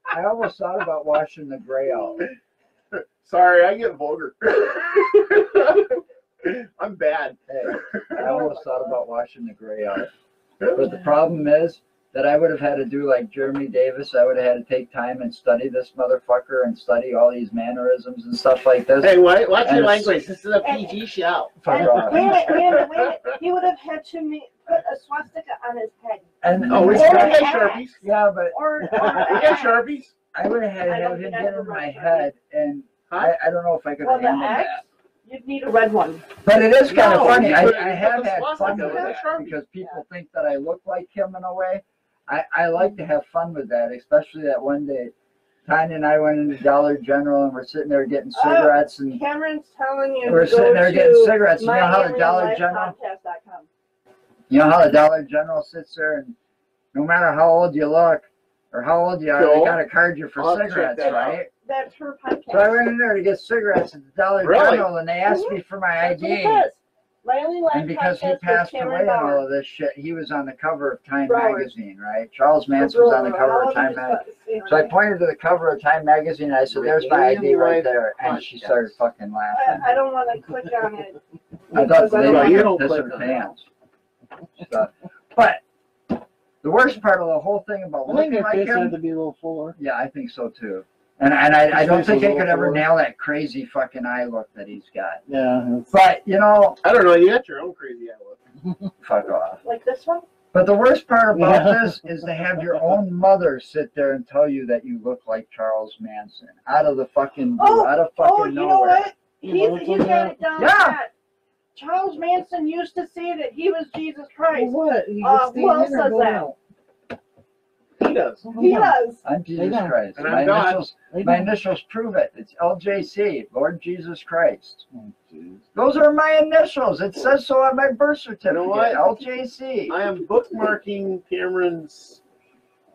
C: I almost thought about watching The Gray Out.
F: sorry, I get vulgar. I'm bad.
C: Hey, I almost thought about watching The Gray Out. But the problem is that I would have had to do like Jeremy Davis. I would have had to take time and study this motherfucker and study all these mannerisms and stuff like this.
F: Hey, watch
C: And-
F: your language. This is a PG show.
C: Fuck
D: And
C: off.
D: wait a minute. He would have had to put a swastika on his head.
C: And,
F: Oh, we
D: Or
F: got
D: an
F: Sharpies.
C: yeah, but
D: Or
F: We got Sharpies.
C: I would have had to
D: I don't
C: have him
D: think I
C: get
D: have
C: in
D: a
C: my
D: right
C: head, and
F: Huh?
C: I don't know if I could
D: well, the
C: handle
D: X,
C: that.
D: you'd need a red one.
C: But it is kind of
F: No,
C: funny.
F: you
C: I
F: put
C: have
F: the
C: had fun
F: swastika
C: with
F: with a
C: that
F: Sharpie.
C: because people think that I look like him in a way. I like to have fun with that, especially that one day Tanya and I went into Dollar General and we're sitting there getting cigarettes and
D: Cameron's telling you
C: we're
D: to go
C: sitting there
D: to
C: getting cigarettes. You know how the Dollar
D: myalienlifepodcast.com.
C: General You know how the Dollar General sits there and no matter how old you look or how old you are,
F: Cool.
C: they got to card you for
F: I'll check
C: cigarettes,
F: that out.
C: right?
D: That's her podcast.
C: So I went in there to get cigarettes at the Dollar
F: Really?
C: General, and they asked me for my
D: That's what it
C: ID.
D: says. My only live
C: And because he
D: podcast was
C: passed
D: Cameron
C: away and
D: Bauer.
C: all of this shit, he was on the cover of Time
D: Broward.
C: magazine, right? Charles Manson was on the cover of Time magazine. So I pointed to the cover of Time magazine and I said, "There's my ID right there." And she started fucking laughing.
D: I don't want to click on it.
C: I thought
D: because I
C: they
D: don't
F: Well,
C: might
F: you
C: have
F: don't
C: pissed
F: click
C: her
F: on
C: pants. So, but the worst part of the whole thing about
E: I think
C: looking
E: her
C: like
E: face had
C: him,
E: to be a little fuller.
C: yeah, I think so too. And I don't
E: His face
C: think
E: was a
C: they could
E: little
C: ever
E: fuller.
C: nail that crazy fucking eye look that he's got.
E: Yeah.
C: But, you know,
F: I don't know. You got your own crazy outlook.
C: fuck off.
D: Like this one?
C: But the worst part about
E: Yeah.
C: this is to have your own mother sit there and tell you that you look like Charles Manson out of the fucking out of fucking
D: Oh, you know
C: nowhere.
D: what? He's got it down
C: Yeah.
D: pat. Charles Manson used to say that he was Jesus Christ.
E: what?
D: who else says that?
F: He does.
D: He does.
C: I'm Jesus
E: They don't.
C: Christ.
F: And
C: My
F: I'm God.
C: initials, my initials prove it. It's LJC, Lord Jesus Christ. Those are my initials. It says so on my birth certificate.
F: know what?
C: LJC.
F: I am bookmarking Cameron's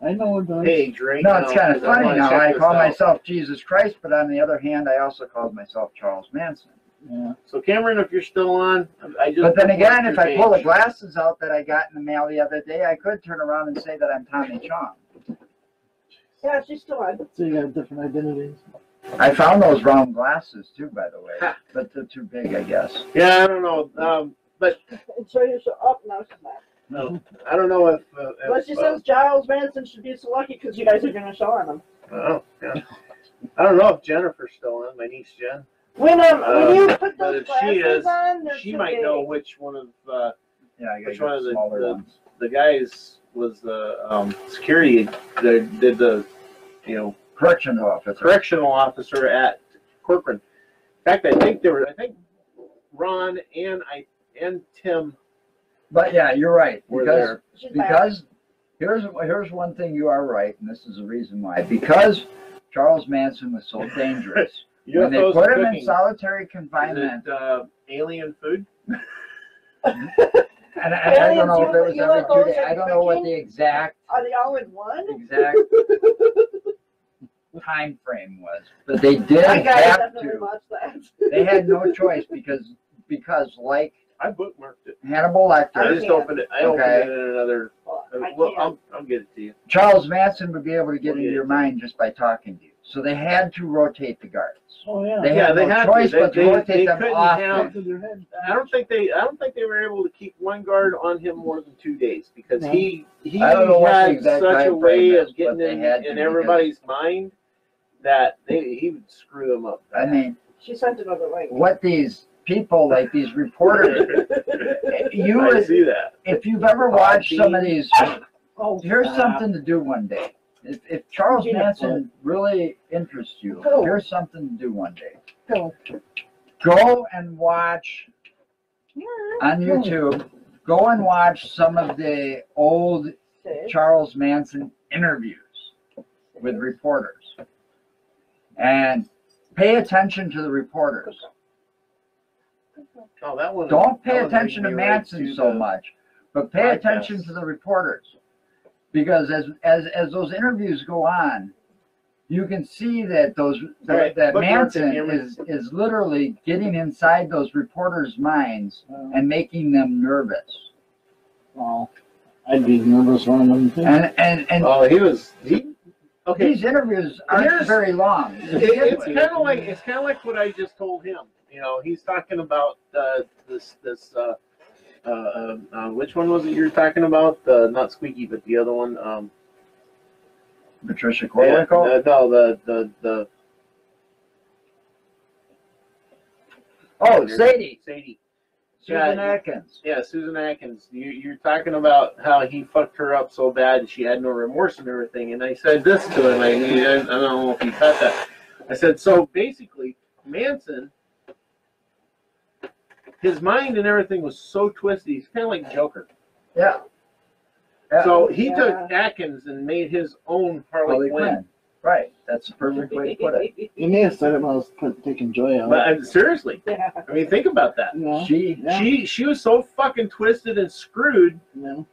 E: I know what that is.
F: page right
C: No,
F: now.
C: it's kind of
F: 'cause I
C: funny
F: wanna
C: now.
F: check
C: I
F: this
C: call
F: out.
C: myself Jesus Christ, but on the other hand, I also call myself Charles Manson.
E: Yeah.
F: So Cameron, if you're still on, I just.
C: But then again,
F: bookmarked
C: if
F: your
C: I pull the
F: page.
C: glasses out that I got in the mail the other day, I could turn around and say that I'm Tommy Chong.
D: Yeah, she's still on.
E: So you got different identities.
C: I found those round glasses too, by the way, but they're too big, I guess.
F: Yeah, I don't know. But
D: And so you're so up now she's not.
F: no, I don't know if.
D: But she says Charles Manson should be so lucky because you guys are going to show on him.
F: Oh, yeah. I don't know if Jennifer's still on. My niece Jen.
D: When you put
F: but
D: those
F: if she
D: glasses
F: is,
D: on, they're
F: she
D: too
F: might
D: big.
F: know which one of
C: Yeah, I
F: which
C: got
F: one of
C: the smaller
F: the
C: ones.
F: guys was the security that did the
C: Correctional officer.
F: correctional officer at Corcoran. In fact, I think Ron and Tim
C: But yeah, you're right.
F: were
C: Because
F: there.
D: She's back.
C: because here's one thing you are right, and this is the reason why. Because Charles Manson was so dangerous. When they
F: UFOs
C: put him in
F: cooking.
C: solitary
F: Is
C: confinement,
F: it alien food?
C: and I don't know if it was every 2
D: UFOs
C: days. I don't know what
D: cooking?
C: the exact
D: Are they all in one?
C: time frame was, but they did
D: I gotta
C: have
D: definitely
C: to.
D: watch that.
C: They had no choice because like
F: I bookmarked it.
C: Hannibal
F: I
C: Lecter,
F: just opened it. I opened
C: Okay.
F: it in another.
D: Well, I
F: Well,
D: can't.
F: I'll get it to you.
C: Charles Manson would be able to get
F: We'll
C: into
F: get
C: your
F: it.
C: mind just by talking to you. So they had to rotate the guards.
E: Oh yeah.
C: They
F: Yeah,
C: had
F: they
C: no
F: had to.
C: choice but to
F: They
C: rotate them
F: couldn't
C: off.
F: have-
E: To their head.
F: I don't think they were able to keep one guard on him more than 2 days because
E: No.
F: he
C: I don't know what the
F: had
C: exact
F: such a
C: time
F: way
C: frame
F: of
C: is,
F: getting
C: but they had to
F: in
C: because-
F: everybody's mind that he would screw them up.
C: I mean,
D: She sent another link.
C: what these people, like these reporters, you
F: I
C: would,
F: see that.
C: if you've ever watched some of these,
E: Oh,
C: here's
E: stop.
C: something to do one day. If Charles
E: Peanut
C: Manson really interests you,
E: Cool.
C: here's something to do one day.
E: Cool.
C: Go and watch on YouTube. Go and watch some of the old
D: Okay.
C: Charles Manson interviews with reporters, and pay attention to the reporters.
F: Oh, that one.
C: Don't pay
F: that one
C: attention to
F: brings me right
C: Manson
F: to
C: so
F: the-
C: much, but pay
F: podcasts.
C: attention to the reporters, because as those interviews go on, you can see that
F: right,
C: that
F: bookmark it,
C: Manson
F: Cameron.
C: is literally getting inside those reporters' minds and making them nervous.
E: Well, I'd be nervous one of them too.
C: And
F: Oh, okay.
C: these interviews aren't
F: Here's-
C: very long. to begin
F: It's
C: with.
F: kind of like what I just told him. You know, he's talking about this which one was it you were talking about? Not Squeaky, but the other one.
C: Patricia
F: Yeah,
C: Corlico.
F: no, the
C: Oh, Sadie.
F: Susan
C: Susan Atkins.
F: Yeah, Susan Atkins. You're talking about how he fucked her up so bad and she had no remorse and everything. And I said this to him. I don't know if he caught that. I said, so basically, Manson, his mind and everything was so twisted. He's kind of like Joker.
C: Yeah. Yeah.
F: So he
D: Yeah.
F: took Atkins and made his own Harley
C: Harley
F: Quinn.
C: Quinn. Right. That's the perfect way to put it.
E: You may have said it when I was taking Joy out.
F: But seriously,
D: Yeah.
F: I mean, think about that.
E: You know?
C: She
F: She was so fucking twisted and screwed
E: Yeah.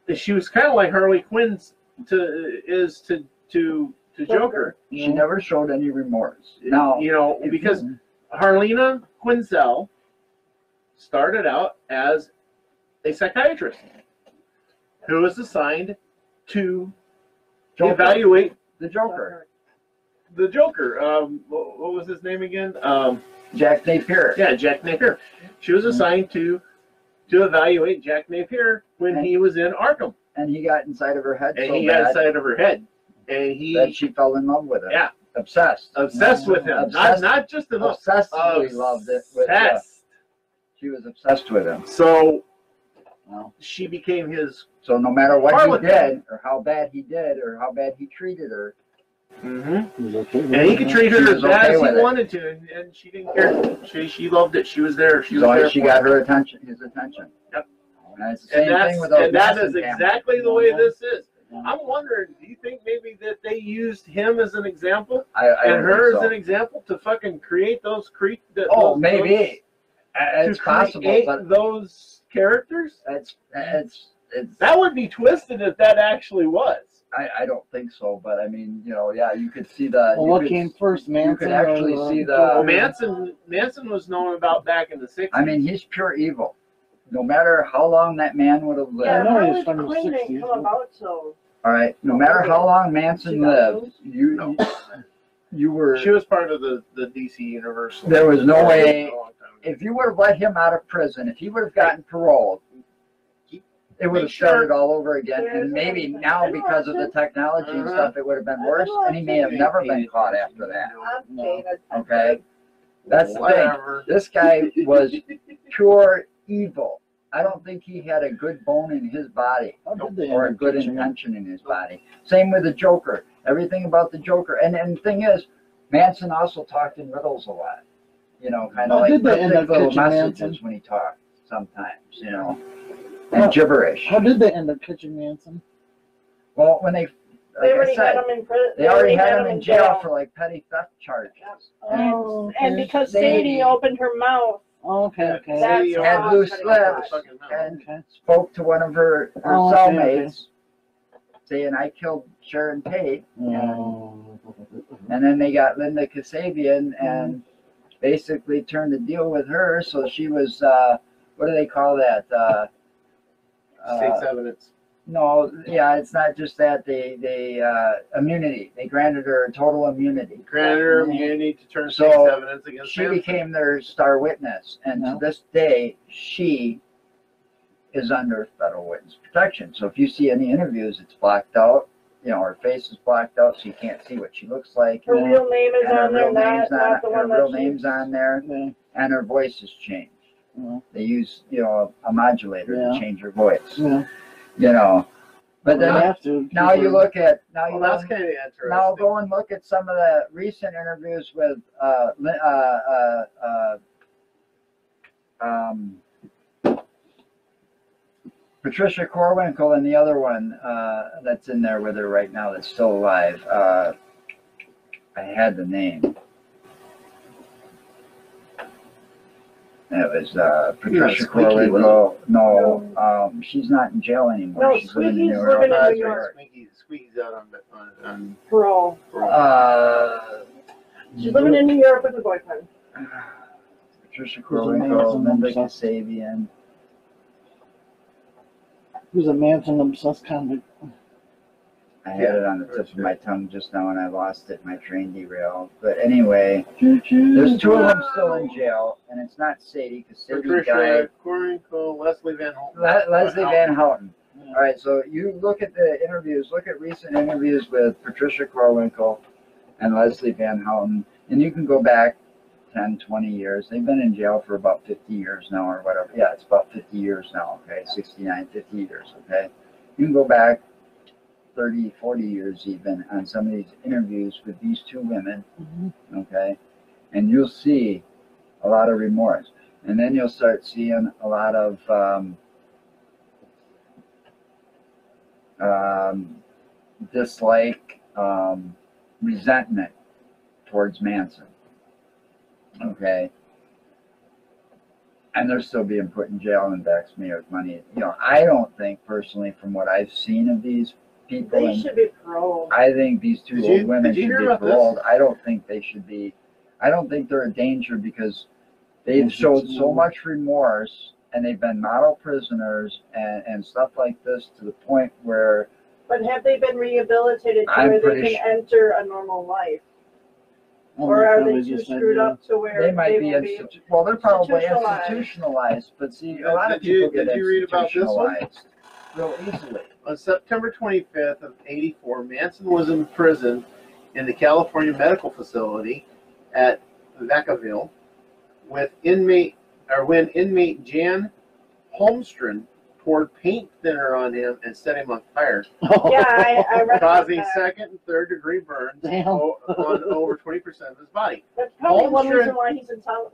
F: that she was kind of like Harley Quinn's to Joker.
C: she never showed any remorse. Now,
F: You know,
C: if
F: because
C: you-
F: Harlena Quinzel started out as a psychiatrist who was assigned to
C: Joker.
F: evaluate
C: the Joker,
F: the Joker. What was his name again?
C: Jack Napier.
F: Yeah, Jack Napier. She was assigned to evaluate Jack Napier when he was in Arkham,
C: And he got inside of her head
F: and
C: so
F: he got
C: bad
F: inside of her head, and
C: that
F: he
C: she fell in love with him.
F: Yeah.
C: Obsessed.
F: obsessed with him.
C: Obsessed.
F: Not just enough.
C: Obsessively loved it.
F: Obsessed.
C: She was obsessed with him.
F: So
C: Well,
F: she became his.
C: so no matter what
F: Harlequin.
C: he did, or how bad he did, or how bad he treated her,
F: Mm-hmm.
E: He was okay with
F: And he
E: it.
F: could treat
C: She
F: her as
C: was
F: bad
C: okay
F: as
C: with
F: he
C: it.
F: wanted to, and she didn't care. She loved it. She was there. She
C: as
F: was
C: long
F: there.
C: as she
F: for
C: got
F: him.
C: her attention, his attention.
F: Yep.
C: And it's the same thing with those
F: And that
C: Manson
F: is
C: families.
F: exactly the way this is.
E: Yeah.
F: I'm wondering, do you think maybe that they used him as an example
C: I
F: and
C: don't
F: her
C: think
F: as
C: so.
F: an example to fucking create those
C: Oh, maybe. It's
F: to
C: possible,
F: create
C: but
F: those characters?
C: it's
F: That would be twisted if that actually was.
C: I don't think so, but I mean, you know, yeah, you could see the.
E: Well,
C: you
E: what
C: could-
E: came first, Manson?
C: you could actually
E: or,
C: see the-
F: Well, Manson was known about back in the 60s.
C: I mean, he's pure evil. No matter how long that man would have lived.
D: Yeah,
E: I know
D: Harley
E: he's from the
D: Quinn didn't
E: 60s.
D: come about so.
C: All right. No matter how long Manson
D: She got
C: lived, you were.
F: She was part of the DC universe.
C: There was no way.
F: A long time ago.
C: If you would have let him out of prison, if he would have gotten paroled, it would have started all over again. And maybe now, because of the technology and stuff, it would have been worse. And he may have never been caught after that.
D: I'm David.
C: Okay. That's the thing.
F: Whatever.
C: This guy was pure evil. I don't think he had a good bone in his body
E: How did they
C: or a
E: end up
C: good
E: catching him?
C: intention in his body. Same with the Joker. Everything about the Joker. And the thing is, Manson also talked in riddles a lot. You know, kind
E: How
C: of like
E: did they end
C: cryptic
E: up
C: little
E: catching
C: messages
E: Manson?
C: when he talked sometimes, you know, and gibberish.
E: How did they end up catching Manson?
C: Well, when they,
D: They
C: like I
D: already had
C: said,
D: him in prison.
C: they already had him in jail for like petty theft charges.
E: Oh, okay.
D: And because
C: Sadie-
D: Sadie opened her mouth,
E: Oh, okay, okay.
D: That's
F: Sadie
C: Had
F: almost
C: loose
F: cut
C: lips
F: her fucking mouth.
C: and
E: Okay.
C: spoke to one of her
E: Oh, okay,
C: cellmates, saying, "I killed Sharon Tate."
E: Oh.
C: And then they got Linda Kasabian and basically turned the deal with her. So she was, what do they call that?
F: State's evidence.
C: No, yeah, it's not just that. They immunity. They granted her total immunity.
F: Granted her immunity to turn
C: So,
F: state's evidence against
C: She
F: Manson.
C: became their star witness. And
E: Yeah.
C: to this day, she is under federal witness protection. So if you see any interviews, it's blacked out. You know, her face is blacked out, so you can't see what she looks like.
D: her real name is
C: And her
D: on there,
C: real name's
D: not the
C: her
D: one
C: real
D: that
C: name's on there,
E: Yeah.
C: and her voice has changed.
E: Yeah.
C: They use, you know, a modulator
E: Yeah.
C: to change her voice.
E: Yeah.
C: You know, but
E: Well,
C: then
E: they have to
C: now
E: keep
C: you
E: her-
C: look at now you
F: Well, that's
C: look,
F: kind of interesting.
C: now go and look at some of the recent interviews with Patricia Corwinkle and the other one that's in there with her right now that's still alive. I had the name. It was Patricia
F: Squeaky,
C: Corwinkle. No, she's not in jail anymore.
D: No,
C: She's living in
D: Squeaky's
C: New
D: living in
C: York.
D: New York.
F: Squeaky's out on
D: parole. She's living in New York with her boyfriend.
C: Patricia
E: Who's a
C: Corwinkle,
E: Manson
C: Linda
E: obsessed?
C: Kasabian.
E: Who's a Manson obsessed convict?
C: I had it on the tip of my tongue just now and I lost it. My train derailed. But anyway,
E: There's
C: there's two of them still in jail, and it's not Sadie because Sadie
F: Patricia
C: died.
F: Corwinkle, Leslie Van Houten.
C: Leslie Van Houten. All right, so you look at the interviews, look at recent interviews with Patricia Corwinkle and Leslie Van Houten, and you can go back 10, 20 years. They've been in jail for about 50 years now or whatever. Yeah, it's about 50 years now, okay? 69, 50 years, okay? You can go back 30, 40 years even on some of these interviews with these two women, okay? And you'll see a lot of remorse. And then you'll start seeing a lot of dislike, resentment towards Manson. Okay. And they're still being put in jail and vexed me with money. You know, I don't think personally, from what I've seen of these people,
D: They should be paroled.
C: I think these two
F: Did you-
C: old women
F: did you
C: should
F: hear
C: be
F: about this?
C: paroled. I don't think they should be. I don't think they're a danger because they've showed so much remorse and they've been model prisoners and stuff like this to the point where.
D: But have they been rehabilitated to
C: I'm
D: where they
C: pretty
D: can enter a normal life? Or are they too screwed up to where
C: They might be,
D: will be
C: well, they're probably
D: institutionalized.
C: institutionalized, but see, a lot of
F: Did you-
C: people get
F: did you read about this one?
C: institutionalized real easily.
F: On September 25th of '84, Manson was in prison in the California Medical Facility at Vacaville when inmate Jan Holmstrom poured paint thinner on him and set him on fire,
D: Yeah, I read about
F: causing
D: that.
F: second and third degree burns
E: Damn.
F: on over 20% of his body.
D: That's probably one
F: Holmstrom-
D: reason why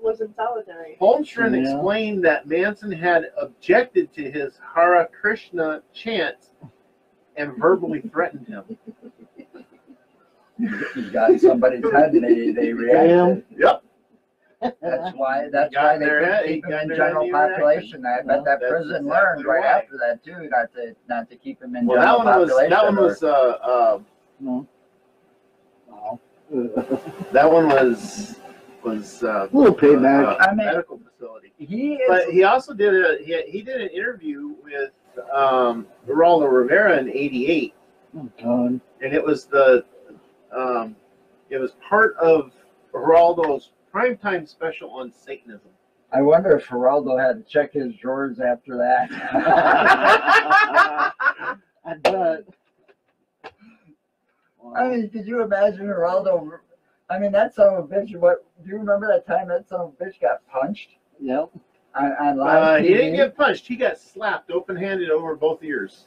D: was in solitary.
F: Holmstrom
E: Yeah.
F: explained that Manson had objected to his Hare Krishna chants and verbally threatened him.
C: You got somebody's head and they reacted.
F: Yep.
C: That's why
F: He got
C: they
F: in their
C: couldn't
F: head, he
C: keep him
F: got
C: in
F: in their
C: general
F: head, he reacted.
C: population. I bet that
F: That's
C: prison
F: exactly
C: learned right
F: why.
C: after that too, not to keep him in
F: Well,
C: general population.
F: that one was
E: No.
F: that one was
E: A little payback.
C: I mean,
F: medical facility.
C: he
F: But
C: is.
F: he also did he did an interview with Geraldo Rivera in '88,
E: Oh, God.
F: and it was part of Geraldo's primetime special on Satanism.
C: I wonder if Geraldo had to check his drawers after that.
E: I bet.
C: I mean, could you imagine Geraldo? I mean, that son of a bitch. What do you remember that time that son of a bitch got punched
E: Yep.
C: on live
F: He
C: TV?
F: didn't get punched. He got slapped open-handed over both ears.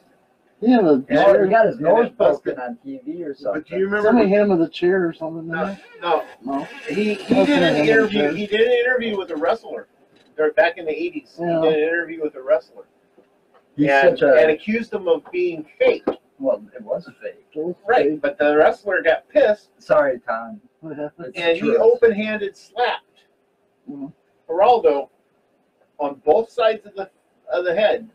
E: Yeah,
C: Oh, he got his
F: And
C: nose
F: it busted.
C: broken on TV or something.
F: But do you remember?
E: somebody hit him with a chair or something.
F: No,
E: Didn't
F: no.
E: No.
F: He
E: That's
F: did an
E: what I
F: interview.
E: heard.
F: He did an interview with a wrestler. Back in the '80s,
E: Yeah.
F: he did an interview with a wrestler
C: He's
F: and
C: such a
F: accused him of being fake.
C: well. It was fake.
E: they?
F: Right, but the wrestler got pissed
C: Sorry, Tom.
F: and
C: It's
F: he
C: true.
F: open-handed slapped
E: Mhm.
F: Geraldo on both sides of the head,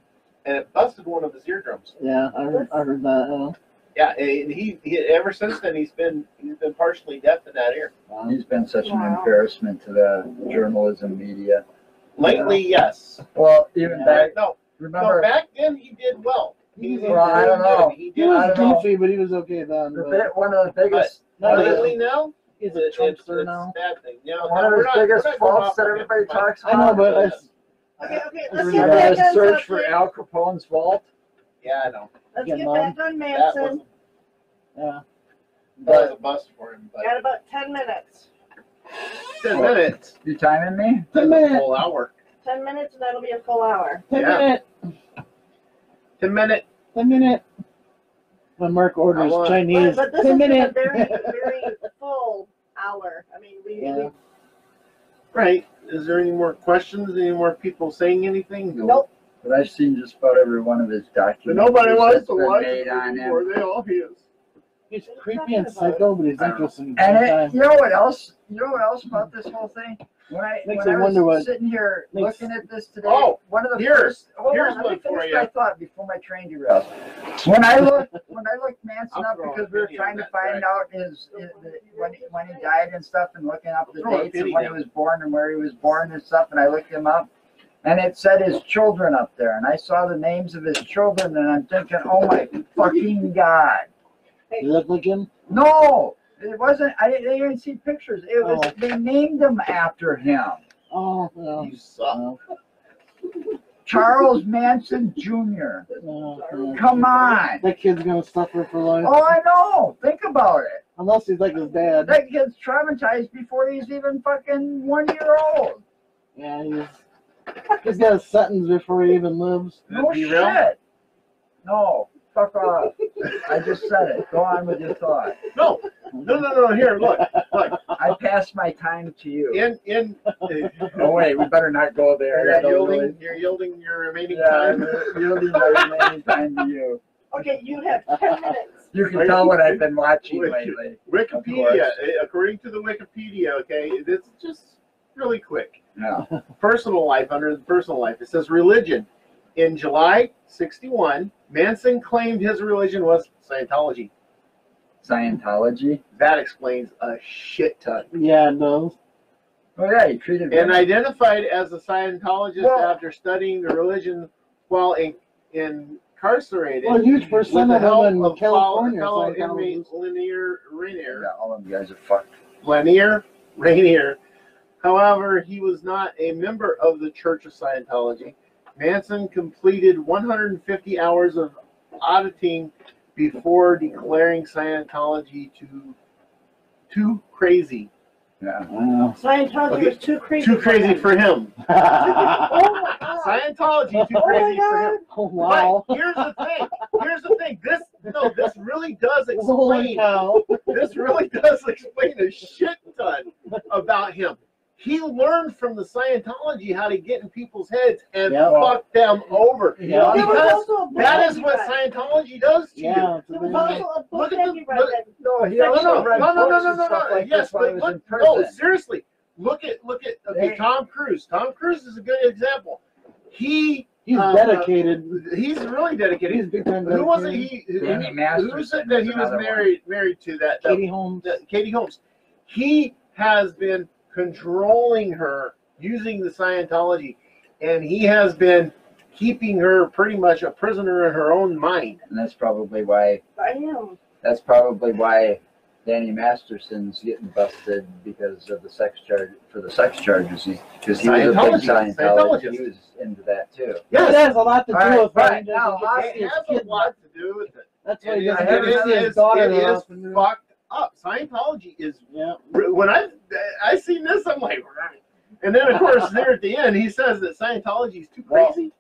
F: and it busted one of his eardrums.
E: Yeah, I heard that.
F: Yeah, and he ever since then he's been partially deaf in that ear.
C: He's been such an
D: Wow.
C: embarrassment to the journalism media.
F: Lately, yes.
C: Well, even
E: Yeah.
C: back,
F: No,
C: remember,
F: back then he did well. He
C: Well, I don't know.
F: He
E: He
F: did.
C: I
E: was
C: don't know.
E: goofy, but he was okay then.
C: the
E: but-
C: bit, one of the biggest,
E: No,
C: one of
E: really.
C: the-
F: Lately now,
E: He's a
F: it's
E: Trumpster
F: a
E: now.
F: bad thing. No,
C: one
F: no,
C: of
F: we're
C: his
F: not-
C: biggest
F: we're not going
C: faults
F: off
C: that
F: on him.
C: everybody talks
E: I know,
C: about.
E: but
D: Okay, let's
C: Remember
D: get
C: that
D: back on
C: search for
D: subject.
C: Al Capone's vault?
F: Yeah, I know.
D: Let's
E: Yeah,
D: get
E: Mom.
D: back on
F: That was,
D: Manson.
E: Yeah.
F: that was a bust for him. But
D: Got about 10 minutes.
F: 10 minutes.
C: You timing me?
F: That's
E: 10
F: a
E: minutes.
F: full hour.
D: 10 minutes and that'll be a full hour.
E: 10
F: Yeah.
E: minute.
F: 10 minute.
E: 10 minute. When Mark orders
F: I want-
E: Chinese,
D: But this
E: 10
D: has been a
E: minute.
D: very full hour. I mean,
E: Yeah.
F: Right. Is there any more questions? Any more people saying anything?
D: Nope.
C: But I've seen just about every one of his
F: But
C: documentaries
F: nobody wants
C: that's
F: to
C: been
F: watch
C: made
F: it
C: on him.
F: anymore. They all his.
E: He's creepy and psycho, but he's interesting at the
C: And
E: same
C: it,
E: time.
C: you know what else? You know what else about this whole thing? When I
E: Makes
C: when
E: me
C: I
E: wonder
C: was
E: what-
C: sitting here
E: makes-
C: looking at this today,
F: Oh,
C: one of the
F: here's-
C: first. Hold
F: here's
C: on, let me
F: one for
C: finish
F: you.
C: my thought before my train derails. When I looked Manson
F: I'll
C: up
F: throw a
C: because we were
F: video
C: trying to
F: on that
C: find
F: track.
C: out when he died and stuff, and looking up the
F: Throw a
C: dates of
F: video
C: when he
F: down.
C: was born and where he was born and stuff, and I looked him up. And it said his children up there, and I saw the names of his children, and I'm thinking, oh my fucking God.
E: You look like him?
C: No, it wasn't. I didn't even see pictures. It was.
E: Oh.
C: They named him after him,
E: Oh, yeah.
F: You suck.
E: No,
C: Charles Manson Jr.
E: no, no.
C: Come on.
E: That kid's gonna suffer for life.
C: Oh, I know. Think about it.
E: Unless he's like his dad.
C: That kid's traumatized before he's even fucking 1 year old.
E: Yeah, he's got a sentence before he even lives.
C: No
F: Be
C: shit.
F: real?
C: No. Fuck off. I just said it. Go on with your thought.
F: No. Here, look.
C: I pass my time to you.
F: In.
C: Oh wait, we better not go there.
F: You're yielding your remaining
C: Yeah,
F: time.
C: I'm yielding my remaining time to you.
D: Okay, you have 10 minutes.
C: You can tell what I've been watching lately.
F: Wikipedia, according to the Wikipedia, okay, this is just really quick.
C: Yeah.
F: Personal life, under the personal life, it says religion. In July 1961, Manson claimed his religion was Scientology.
C: Scientology?
F: That explains a shit ton.
E: Yeah, it does.
C: Oh yeah, he treated
F: And
C: women.
F: identified as a Scientologist after studying the religion while incarcerated.
E: Well, a huge percent
F: with
E: of
F: the help
E: them in
F: of
E: California.
F: fellow
E: are
F: inmate
E: Scientologists.
F: Rainier.
C: Yeah, all them guys are fucked.
F: Rainier. However, he was not a member of the Church of Scientology. Manson completed 150 hours of auditing before declaring Scientology too crazy.
C: Yeah.
E: Wow.
D: Scientology
F: Okay,
D: was too crazy.
F: Too crazy for him.
D: Oh my god.
F: Scientology too
D: Oh my
F: crazy for him.
E: Oh, wow.
F: But here's the thing. This really does
E: Holy
F: explain.
E: cow.
F: This really does explain a shit ton about him. He learned from the Scientology how to get in people's heads and
E: Yep.
F: fuck them over.
E: Yeah.
D: There was
F: Because
D: also a book
F: that is
D: he
F: what
D: read.
F: Scientology does to
E: Yeah.
D: There was
F: Look at-
D: also a book
F: look at
D: that
F: the-
D: he read
F: look-
D: that
C: No, he
F: you.
C: also read books and stuff
F: No.
C: like
F: Yes,
C: this while he
F: but
C: was
F: look,
C: in prison.
F: no, seriously. Look at okay,
C: They-
F: Tom Cruise. Tom Cruise is a good example. He's
E: dedicated.
F: He's really dedicated.
E: He's big time
F: Who was it?
E: dedicated.
C: Danny
F: Who
C: Masterson
F: said that he was
C: another one.
F: married to that
E: Katie Holmes.
F: Katie Holmes? He has been controlling her using the Scientology, and he has been keeping her pretty much a prisoner in her own mind.
C: And that's probably why.
D: I am.
C: That's probably why Danny Masterson's getting busted because of the sex charges. Because he was a big
F: Scientologist.
C: Scientologist. He was into that too.
E: It
F: Yes,
E: has a lot to do
C: All right,
E: with why
C: right.
E: he
C: Now,
E: doesn't get to see
F: it
E: his
F: has a
E: kid.
F: lot to do with it.
E: That's why he
F: It
E: doesn't
F: is-
E: get to see his daughter
F: it is
E: often.
F: fucked up. Scientology is
E: Yeah.
F: when I seen this, I'm like, right. And then of course there at the end he says that Scientology is too crazy.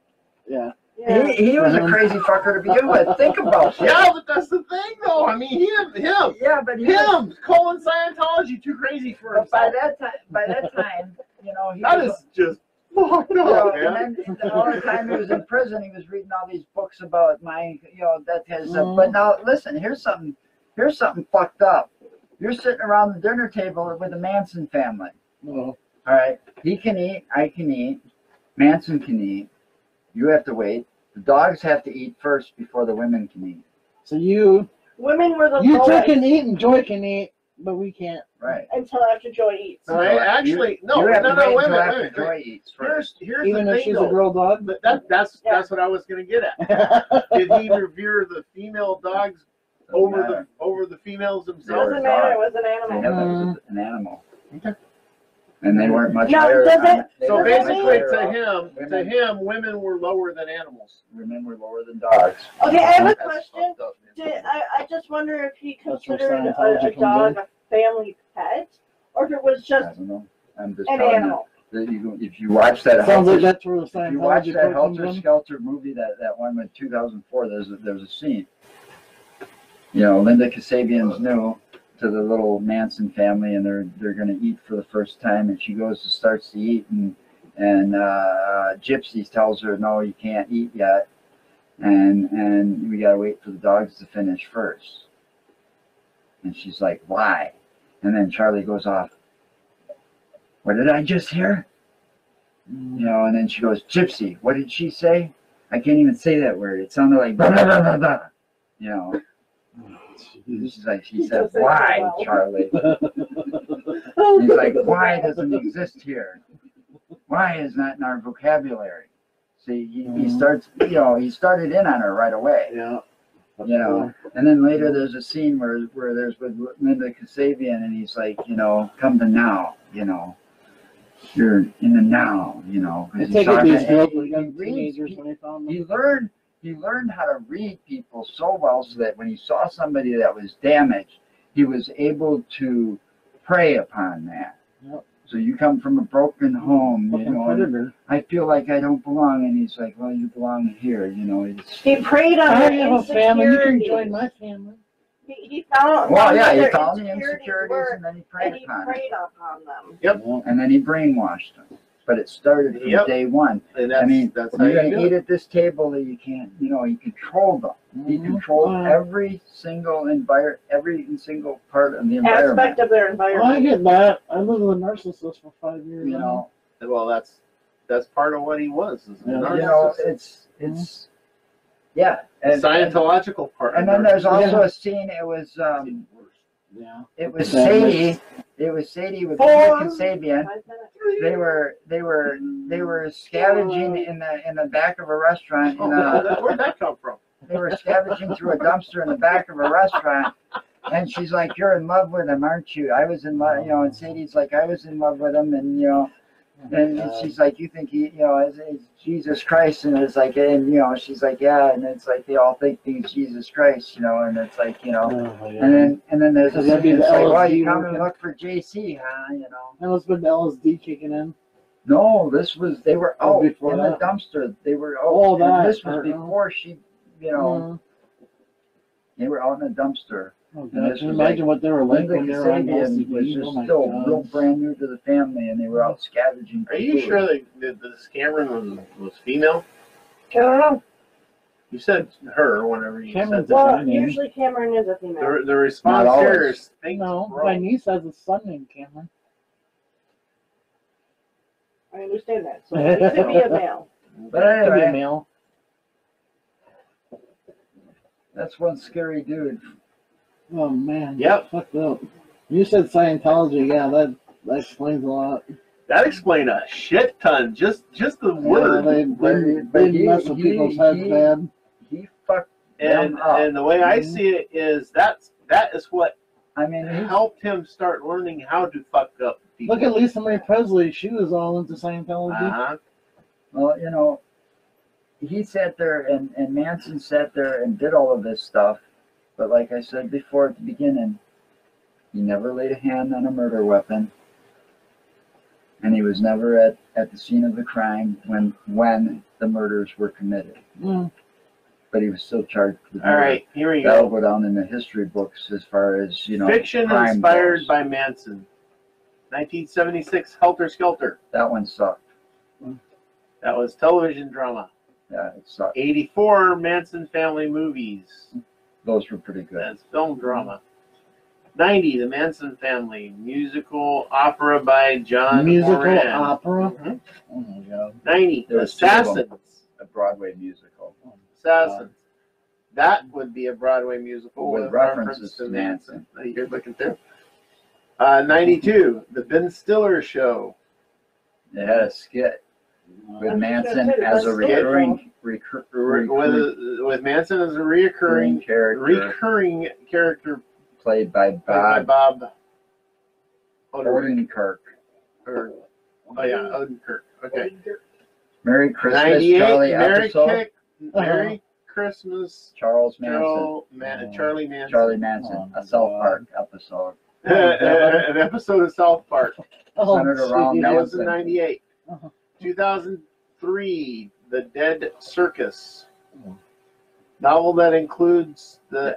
E: Yeah.
D: Yeah.
C: He was a crazy fucker to begin with. Think about it.
F: Yeah, but that's the thing though. I mean, him,
C: Yeah, but he was,
F: calling Scientology too crazy for
C: but
F: himself.
C: by that time, you know, he
F: That
C: was,
F: is just fucked
C: you know,
F: up, man.
C: and then all the time he was in prison, he was reading all these books about mind, you know, that has.
E: Mhm.
C: But now, listen, here's something fucked up. You're sitting around the dinner table with the Manson family.
E: No.
C: All right, he can eat, I can eat, Manson can eat. You have to wait. The dogs have to eat first before the women can eat.
E: So you
D: Women were the
E: two
D: lowest
E: can eat and Joy can eat, but we can't.
C: Right.
D: until after Joy eats.
F: No, actually,
C: You have to wait
F: wait a
C: until after
F: minute.
C: Joy eats first.
F: Here's
E: Even
F: the
E: if
F: thing
E: she's
F: though.
E: a girl dog.
F: But that's what I was gonna get at. Did he revere the female dogs over the females
D: It
F: themselves?
D: doesn't matter. It was an
C: They
D: animal.
C: have it as an animal.
F: Okay.
C: And they weren't much
D: Now,
C: higher.
D: does it-
C: They
F: So
C: were
F: basically,
C: higher
F: to
C: up.
F: him, women were lower than animals.
C: Women were lower than dogs.
D: Okay, I have a
C: That's
D: question.
C: fucked up.
D: I just wonder if he
E: That's where
D: considered
E: Scientology
D: a
E: comes
D: dog a family pet, or if it was
C: I
D: just
C: don't know. I'm just
D: an
C: telling
D: animal.
C: you. If you watch that,
E: Sounds like
C: Helter,
E: that's where the
C: if you watch
E: Scientology
C: that
E: part comes
C: Helter
E: in.
C: Skelter movie, that one with 2004, there's a scene. You know, Linda Kasabian's new to the little Manson family, and they're gonna eat for the first time, and she starts to eat, and Gypsy tells her, no, you can't eat yet, and we gotta wait for the dogs to finish first. And she's like, why? And then Charlie goes off, what did I just hear? You know, and then she goes, Gypsy, what did she say? I can't even say that word. It sounded like blah, blah, blah, blah, blah. You know. She's like, she said, why, Charlie? He's like, why doesn't exist here? Why is that in our vocabulary? See, he starts, you know, he started in on her right away.
E: Yeah.
C: You know, and then later there's a scene where there's with Linda Kasabian, and he's like, you know, come to now, you know, you're in the now, you know. 'cause
E: I
C: he's
E: take it
C: talking-
E: these girls
C: and
E: were
C: he
E: young
C: reads
E: teenagers when they found them.
C: he learned how to read people so well, so that when he saw somebody that was damaged, he was able to prey upon that.
E: Yep.
C: So you come from a broken home, you
E: Fucking
C: know,
E: predator.
C: I feel like I don't belong, and he's like, well, you belong here, you know. It's,
D: He preyed on
E: I
D: their
E: have a family. You can
D: insecurities.
E: join my family.
D: He found.
C: well,
D: found
C: yeah,
D: what
C: he
D: their
C: found the
D: insecurities
C: insecurities,
D: were,
C: and then he preyed
D: and he
C: upon them.
D: preyed upon them.
F: Yep.
C: And then he brainwashed them. but it started from
F: Yep.
C: day one.
F: And that's,
C: I mean,
F: that's how
C: you're
F: you
C: going
F: do
C: to eat
F: it.
C: at this table that you can't, you know, you control them. You control every single single part of the environment.
D: Aspect of their
E: Well, I
D: environment.
E: get that. I lived with a narcissist for 5 years.
C: You know,
F: Well, that's part of what he was. Is a
E: Yeah.
F: narcissist.
C: you know, it's yeah. And,
F: Scientological part.
C: and then there's also a scene. It was
E: Yeah.
C: it was
E: That
C: Sadie.
E: makes-
C: It was Sadie with
D: Four.
C: Rick and Sabian.
D: 5 minutes.
C: They were scavenging in the back of a restaurant.
F: Where'd that come from?
C: They were scavenging through a dumpster in the back of a restaurant. And she's like, "You're in love with him, aren't you?" I was in love, you know. And Sadie's like, "I was in love with him," and you know. And she's like, "You think he, you know, is Jesus Christ?" And it's like, and you know, she's like, "Yeah." And it's like they all think he's Jesus Christ, you know. And it's like, you know.
E: Oh, yeah.
C: And then there's a
E: So that'd be
C: scene
E: the
C: that's like, "Well,
E: LSD
C: you come and
E: working.
C: look for JC, huh?" You know.
E: That must have been the LSD kicking in.
C: No, they were
E: Oh,
C: out
E: before
C: in
E: that.
C: the dumpster. They were out.
E: Oh,
C: and
E: that
C: this was
E: part,
C: before she, you know, they were out in the dumpster.
E: Oh,
C: And
E: God.
C: this
E: Can you
C: was like-
E: imagine what they were like
C: Linda
E: when they were on
C: Kasabian
E: LSD?
C: was just
E: Oh, my
C: still
E: God.
C: real brand new to the family, and they were out scavenging. for
F: Are you
C: food.
F: sure that this Cameron was female?
D: I don't know.
F: You said her whenever you
E: Cameron's
F: said
E: a
F: that.
E: guy
D: Well,
E: named-
D: usually Cameron is a female.
F: The response
C: Not
F: here
C: always.
F: is think
E: No,
F: bro.
E: my niece has a son named Cameron.
D: I understand that. So it could be a male.
C: But
E: Could be a
C: anyway,
E: male.
C: that's one scary dude.
E: Oh, man.
F: Yep.
E: Fucked up. You said Scientology. Yeah, that explains a lot.
F: That explained a shit ton. Just the word.
E: Yeah, they mess with people's heads bad.
C: He fucked
F: and
C: them up.
F: and the way I see it is that is what
C: I mean, he
F: helped him start learning how to fuck up people.
E: Look at Lisa Marie Presley. She was all into Scientology.
F: Uh-huh.
C: well, you know, he sat there and Manson sat there and did all of this stuff. But like I said before at the beginning, he never laid a hand on a murder weapon. And he was never at the scene of the crime when the murders were committed.
E: Mm.
C: But he was still charged with
F: All
C: murder.
F: right, here we
C: That'll
F: go.
C: go down in the history books as far as, you know,
F: Fiction
C: crime
F: inspired
C: goes.
F: by Manson. 1976, Helter Skelter.
C: That one sucked.
F: That was television drama.
C: Yeah, it sucked.
F: 84, Manson family movies.
C: Those were pretty good.
F: That's film drama. 90, The Manson Family, musical opera by John
E: Musical
F: Moran.
E: opera.
F: Mhm.
E: Oh my God.
F: 90,
C: There was two of them.
F: Assassins.
C: A Broadway musical.
F: Assassins. That would be a Broadway musical
C: With references to Manson.
F: You're looking through. 92, The Ben Stiller Show.
C: It had a skit with
D: I'm just
C: Manson
D: gonna say the
C: as a
D: best
C: recurring
F: With Manson as a reoccurring character
C: played by
F: played by
C: Bob
F: Bob Odenkirk.
C: Odenkirk.
F: Or, oh yeah, Odenkirk. Okay.
C: Merry Christmas,
F: 98,
C: Charlie episode.
F: Merry Christmas,
C: Charles Manson.
F: Charlie Manson.
C: Charlie Manson, a South Park episode.
F: An episode of South Park.
E: Oh,
C: Centered around
E: geez.
F: That was in
C: Manson.
F: 98.
E: Uh-huh.
F: 2003, The Dead Circus. Novel that includes the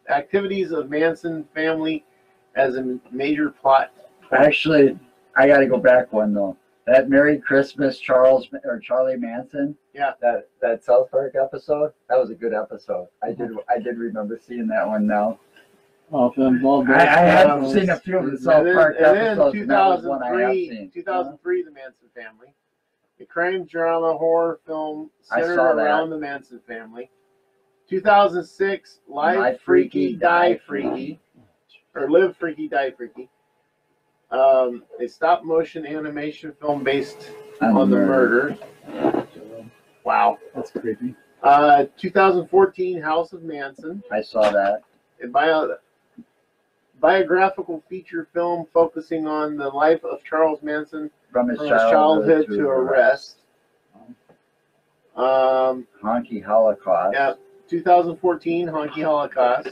F: activities of Manson family as a major plot.
C: Actually, I got to go back one though. That Merry Christmas, Charlie Manson.
F: Yeah.
C: That South Park episode. That was a good episode. I did remember seeing that one now.
E: Oh, if it involved
C: I
E: that,
C: have seen a few of the South Park
F: and then
C: episodes, and that was one I have
F: 2003,
C: seen.
F: 2003, The Manson Family. A crime drama horror film
C: I
F: centered
C: saw that.
F: around the Manson family. 2006, Live Freaky, Die Freaky. Or Live Freaky, Die Freaky. A stop motion animation film based on the murder. Wow.
E: that's creepy.
F: 2014, House of Manson.
C: I saw that.
F: A biographical feature film focusing on the life of Charles Manson
C: From his
F: from his childhood to arrest.
C: Honky Holocaust.
F: Yeah, 2014, Honky Holocaust.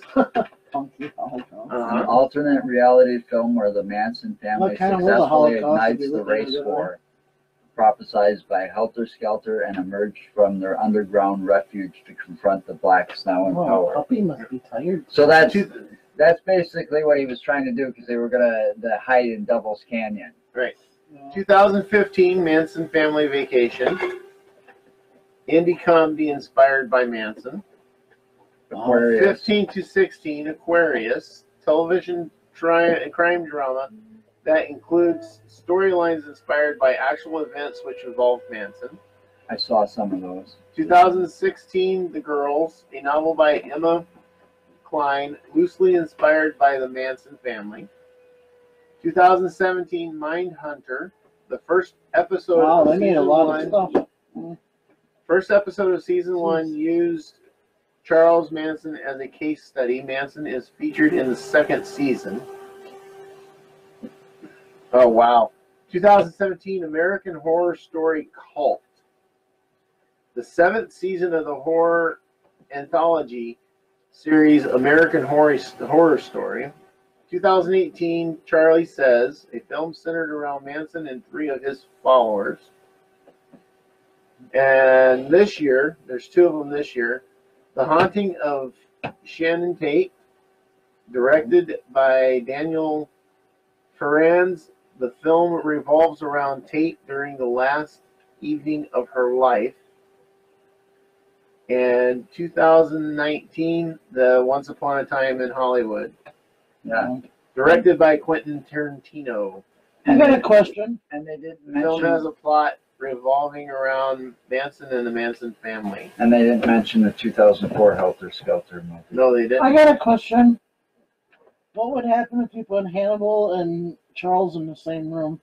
E: Funky Holocaust.
C: An alternate reality film where the Manson family
E: What kind of was a
C: successfully
E: Holocaust if
C: ignites
E: you
C: the
E: look at it
C: race
E: that
C: war, prophesized by Helter Skelter and emerged from their underground refuge to confront the blacks now in
E: Oh,
C: power.
E: puppy must be tired.
C: So that's basically what he was trying to do because they were gonna hide in Devil's Canyon.
F: Right. 2015, Manson Family Vacation. Indie comedy inspired by Manson.
C: Aquarius.
F: 15 to 16, Aquarius. Television crime drama that includes storylines inspired by actual events which involved Manson.
C: I saw some of those.
F: 2016, The Girls, a novel by Emma Klein, loosely inspired by the Manson family. 2017, Mindhunter, the first episode
E: Wow,
F: of
E: they made a
F: season
E: lot
F: one.
E: of stuff.
F: First episode of season 1 used Charles Manson as a case study. Manson is featured in the second season. Oh, wow. 2017, American Horror Story Cult. The 7th season of the horror anthology series American Horror Story. 2018, Charlie Says, a film centered around Manson and 3 of his followers. And this year, there's 2 of them this year, The Haunting of Shannon Tate, directed by Daniel Ferrans. The film revolves around Tate during the last evening of her life. And 2019, The Once Upon a Time in Hollywood.
C: Yeah.
F: Directed by Quentin Tarantino.
E: I got a question.
C: And they didn't
F: The film
C: mention.
F: has a plot revolving around Manson and the Manson family.
C: And they didn't mention the 2004 Helter Skelter movie.
F: No, they didn't.
E: I got a question. What would happen if you put Hannibal and Charles in the same room?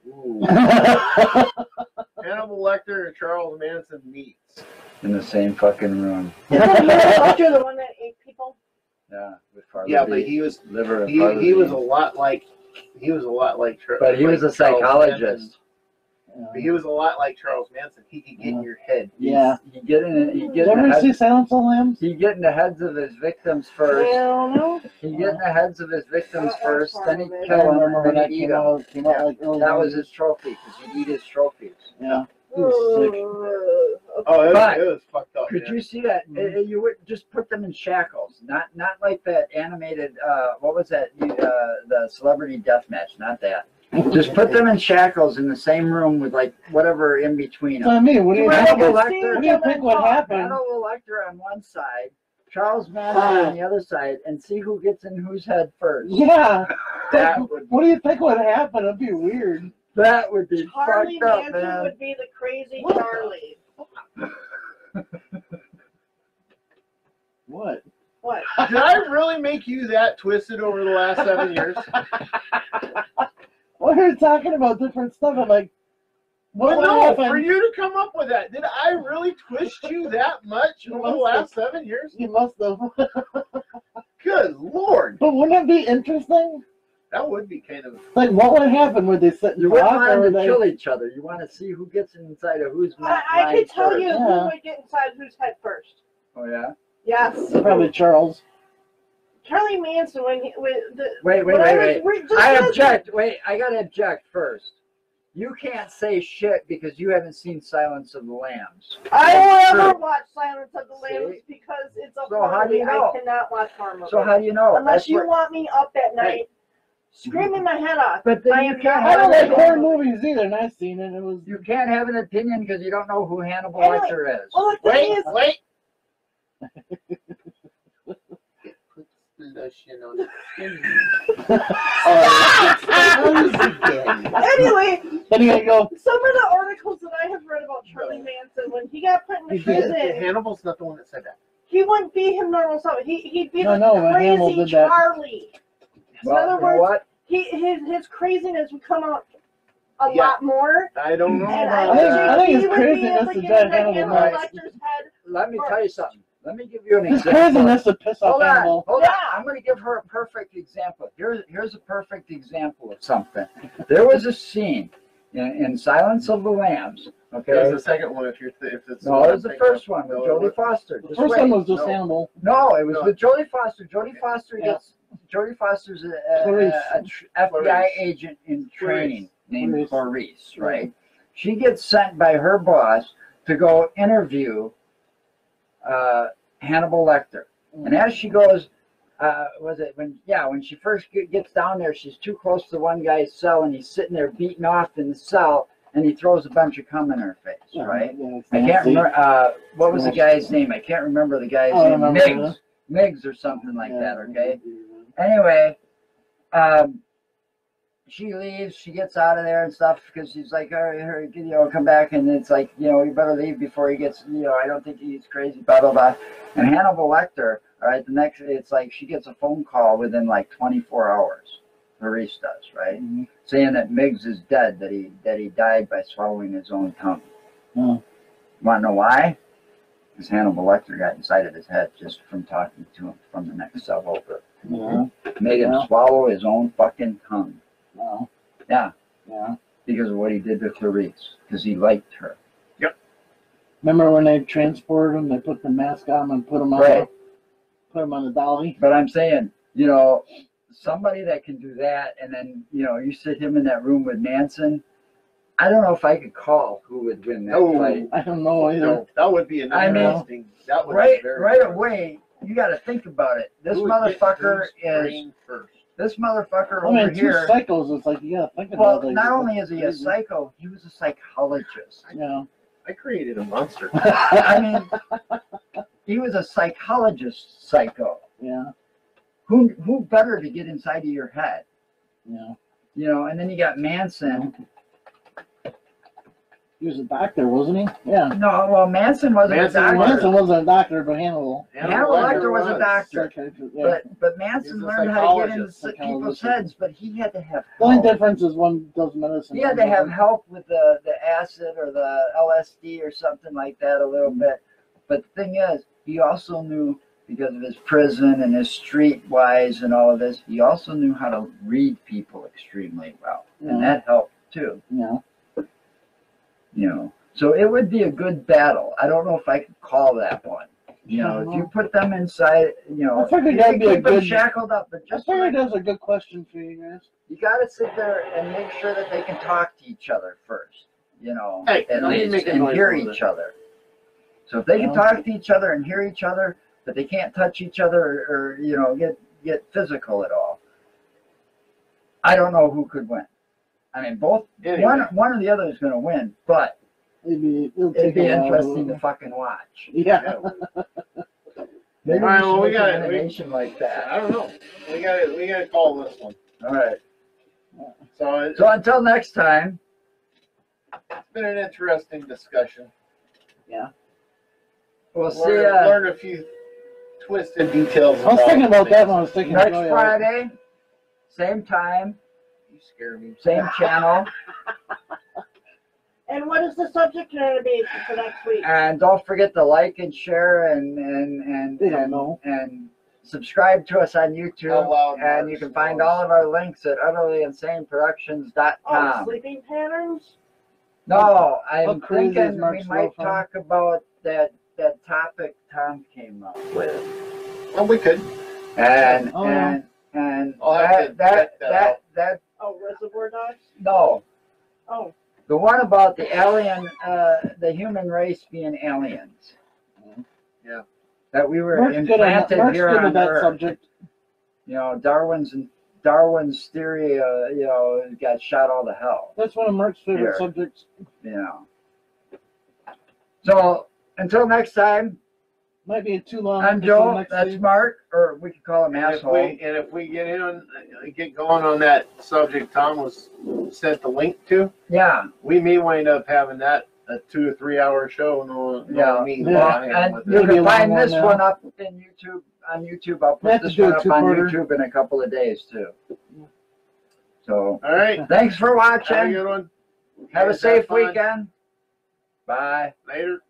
F: Ooh. Hannibal Lecter and Charles Manson meets.
C: In the same fucking room.
D: Isn't Lecter the one that ate people?
C: Yeah. With Farley
F: Yeah, but
C: B.
F: he was
C: liver and
F: he
C: Farley
F: was
C: B.
F: a lot like
C: But he was a
F: Charles
C: psychologist.
F: Manson. But he was a lot like Charles Manson. He could get in your head.
E: Yeah.
C: You get in. You
E: Did
C: get
E: you
C: in the
E: ever see
C: heads.
E: Silence of the Lambs?
C: He get in the heads of his victims first.
D: Hell no.
C: He get in the heads of his victims
D: That was
C: first. Then he
D: horrible.
C: kill
E: I
C: them
E: remember when
C: and
E: that
C: then he'd eat
E: came
C: them.
E: out. Came out like early
C: That was
E: 90s.
C: his trophy because he'd eat his trophies.
E: Yeah. He was sick.
F: Oh,
C: But-
F: it was fucked up.
C: Could
F: man.
C: you see that? You would just put them in shackles, not like that animated. What was that? The celebrity death match, not that. Just put them in shackles in the same room with like whatever in between
E: So,
C: them.
E: I mean, what do you think?
C: Hannibal
E: What
C: Lecter,
E: do you think would happen?
C: Hannibal Lecter on one side, Charles Manson on the other side, and see who gets in whose head first.
E: Yeah.
C: That would
E: What do you think would happen? It'd be weird.
C: that would be
D: Charlie
C: fucked up,
D: Manson
C: man.
D: would be the crazy Charlie.
E: What?
D: What?
F: Did I really make you that twisted over the last 7 years?
E: Well, you're talking about different stuff. I'm like, what
F: But
E: would
F: no,
E: happen?
F: for you to come up with that, did I really twist you that much over the last 7 years?
E: You must have.
F: Good Lord.
E: But wouldn't it be interesting?
F: That would be kind of...
E: Like, what would happen? Would they sit
C: You
E: and
C: wouldn't
E: talk,
C: want
E: or
C: them
E: would
C: to
E: they?
C: kill each other. You want to see who gets inside of whose mind.
D: I could tell you
E: Yeah.
D: who would get inside whose head first.
C: Oh yeah.
D: Yes.
E: Probably Charles.
D: Charlie Manson, when he, with the.
C: Wait.
D: when I was just
C: I
D: listening-
C: object. Wait, I gotta object first. You can't say shit because you haven't seen Silence of the Lambs.
D: I will
C: True.
D: never watch Silence of the Lambs
C: See?
D: because it's a
C: So
D: horror
C: how do you
D: movie.
C: know?
D: I cannot watch horror movies.
C: So how do you know?
D: Unless
C: That's
D: you
C: what-
D: want me up at night, screaming my head off.
C: But then
D: I
C: you
D: am
C: can't
D: not
E: I don't like
C: have
E: horror
C: an
E: movies either, and I've seen it. It was.
C: You can't have an opinion because you don't know who Hannibal
D: Anyway,
C: Lecter is.
D: Well, the thing is,
F: Wait. Put lotion on the skin.
D: anyway,
E: Then you gotta go.
D: some of the articles that I have read about Charlie Manson, when he got put into prison,
F: Hannibal's not the one that said that.
D: he wouldn't be him normal self. He'd be
E: No,
D: the
E: no, but Hannibal
D: crazy
E: did that.
D: Charlie.
C: Well,
D: in other
C: you know
D: words,
C: what?
D: his craziness would come out a
F: Yeah.
D: lot more.
F: I don't know
D: And
F: about
E: I
F: that.
E: think
D: he
E: his
D: would be
E: craziness
D: able to
E: is
D: get
E: that
D: into
E: Hannibal
D: Hannibal
E: Lecter.
D: Lecter's head.
C: Let me tell you something. Let me give you an
E: His
C: example.
E: craziness would piss off
C: Hold on,
E: Hannibal.
C: hold
D: Yeah.
C: on. I'm going to give her a perfect example. Here's a perfect example of something. There was a scene in Silence of the Lambs. Okay.
F: There's the second one if it's
C: No, it was the first one with Jodie Foster.
E: The
C: Just
E: first
C: wait.
E: one was just
F: No.
E: Hannibal.
C: No, it was
F: No.
C: with Jodie Foster. Jodie Foster
E: Yeah.
C: gets. Jodie Foster's
E: Clarice.
C: FBI
F: Clarice.
C: agent in training named
E: Clarice.
C: Clarice, right? She gets sent by her boss to go interview Hannibal Lecter. And as she goes, was it when she first gets down there, she's too close to one guy's cell, and he's sitting there beating off in the cell, and he throws a bunch of cum in her face, right?
E: Yeah,
C: I can't remember, what was the guy's name? I can't remember the guy's name. Miggs or something like that, okay? Anyway, she leaves, she gets out of there and stuff, because she's like, all right, you know, come back, and it's like, you know, you better leave before he gets, you know, I don't think he's crazy, blah, blah, blah. And Hannibal Lecter, all right, it's like she gets a phone call within like 24 hours. Maurice does, right? Saying that Miggs is dead, that he died by swallowing his own tongue. Want to know why? Because Hannibal Lecter got inside of his head just from talking to him from the next cell over. Made him swallow his own fucking tongue. Yeah. Because of what he did to Clarice. Because he liked her.
F: Yep.
E: Remember when they transported him, they put the mask on him and put him on the dolly?
C: But I'm saying, you know, somebody that can do that, and then, you know, you sit him in that room with Manson, I don't know if I could call who would win that fight.
E: I don't know either.
F: No, that would be an interesting. That would
C: right,
F: be very
C: right away, you got to think about it. This motherfucker is. This motherfucker over here.
E: Two psychos. It's like you got to think
C: Well,
E: about it.
C: not only is he a psycho, he was a psychologist.
E: Yeah.
F: I created a monster.
C: I mean, he was a psychologist psycho.
E: Yeah.
C: Who better to get inside of your head?
E: Yeah.
C: You know, and then you got Manson.
E: He was a doctor, wasn't he? Yeah.
C: No, well, Manson wasn't a doctor.
E: Manson wasn't a doctor, but Hannibal
C: Lecter was a doctor.
E: Yeah.
C: But Manson learned how to get into people's heads, but he had to have help.
E: The only difference is one does medicine.
C: He had to have help with the acid or the LSD or something like that a little bit. But the thing is, he also knew, because of his prison and his streetwise and all of this, he also knew how to read people extremely well. And that helped too.
E: Yeah.
C: You know, so it would be a good battle. I don't know if I could call that one. You know, if you put them inside, you know,
E: I figured
C: you
E: that'd be a
C: keep them
E: good
C: shackled up, but just
E: I figured that's a good question for you guys.
C: you got to sit there and make sure that they can talk to each other first. You know,
F: Hey,
C: at least, and hear each other. So if they can talk to each other and hear each other, but they can't touch each other or you know get physical at all, I don't know who could win. I mean, both one or the other is going to win, but it'd be interesting to fucking watch.
E: Yeah.
C: Maybe
F: well, we got
C: animation like that.
F: I don't know. We got to call this one.
C: All right.
F: So
C: until next time.
F: It's been an interesting discussion.
E: Yeah.
C: We'll see.
F: Learn a few twisted details.
E: I was thinking about that when I was thinking
C: next Friday, same time.
F: You scare me.
C: Same channel.
D: And what is the subject going to be for next week?
C: And don't forget to like and share and subscribe to us on YouTube. And you can find all of our links at utterlyinsaneproductions.com.
D: Oh, sleeping patterns?
C: No, I'm thinking we might talk about that topic Tom came up with.
F: Well, we could.
C: And that
D: Oh, Reservoir Dogs?
C: no.
D: Oh.
C: The one about the alien, the human race being aliens.
F: Yeah.
C: That we were
E: Mark's
C: implanted here on
E: that
C: Earth.
E: subject.
C: You know, Darwin's theory, you know, got shot all to hell.
E: That's one of Mark's favorite subjects.
C: You know. So until next time.
E: Might be too long.
C: I'm Joe. That's Mark, or we could call him asshole.
F: If we get going on that subject Tom was sent the link to, we may wind up having that a 2 or 3 hour show.
C: And you can find this one up in YouTube. On YouTube, I'll put this one up on YouTube in a couple of days too. So,
F: all right.
C: Thanks for watching.
F: Have a good one.
C: Have a safe weekend. Bye.
F: Later.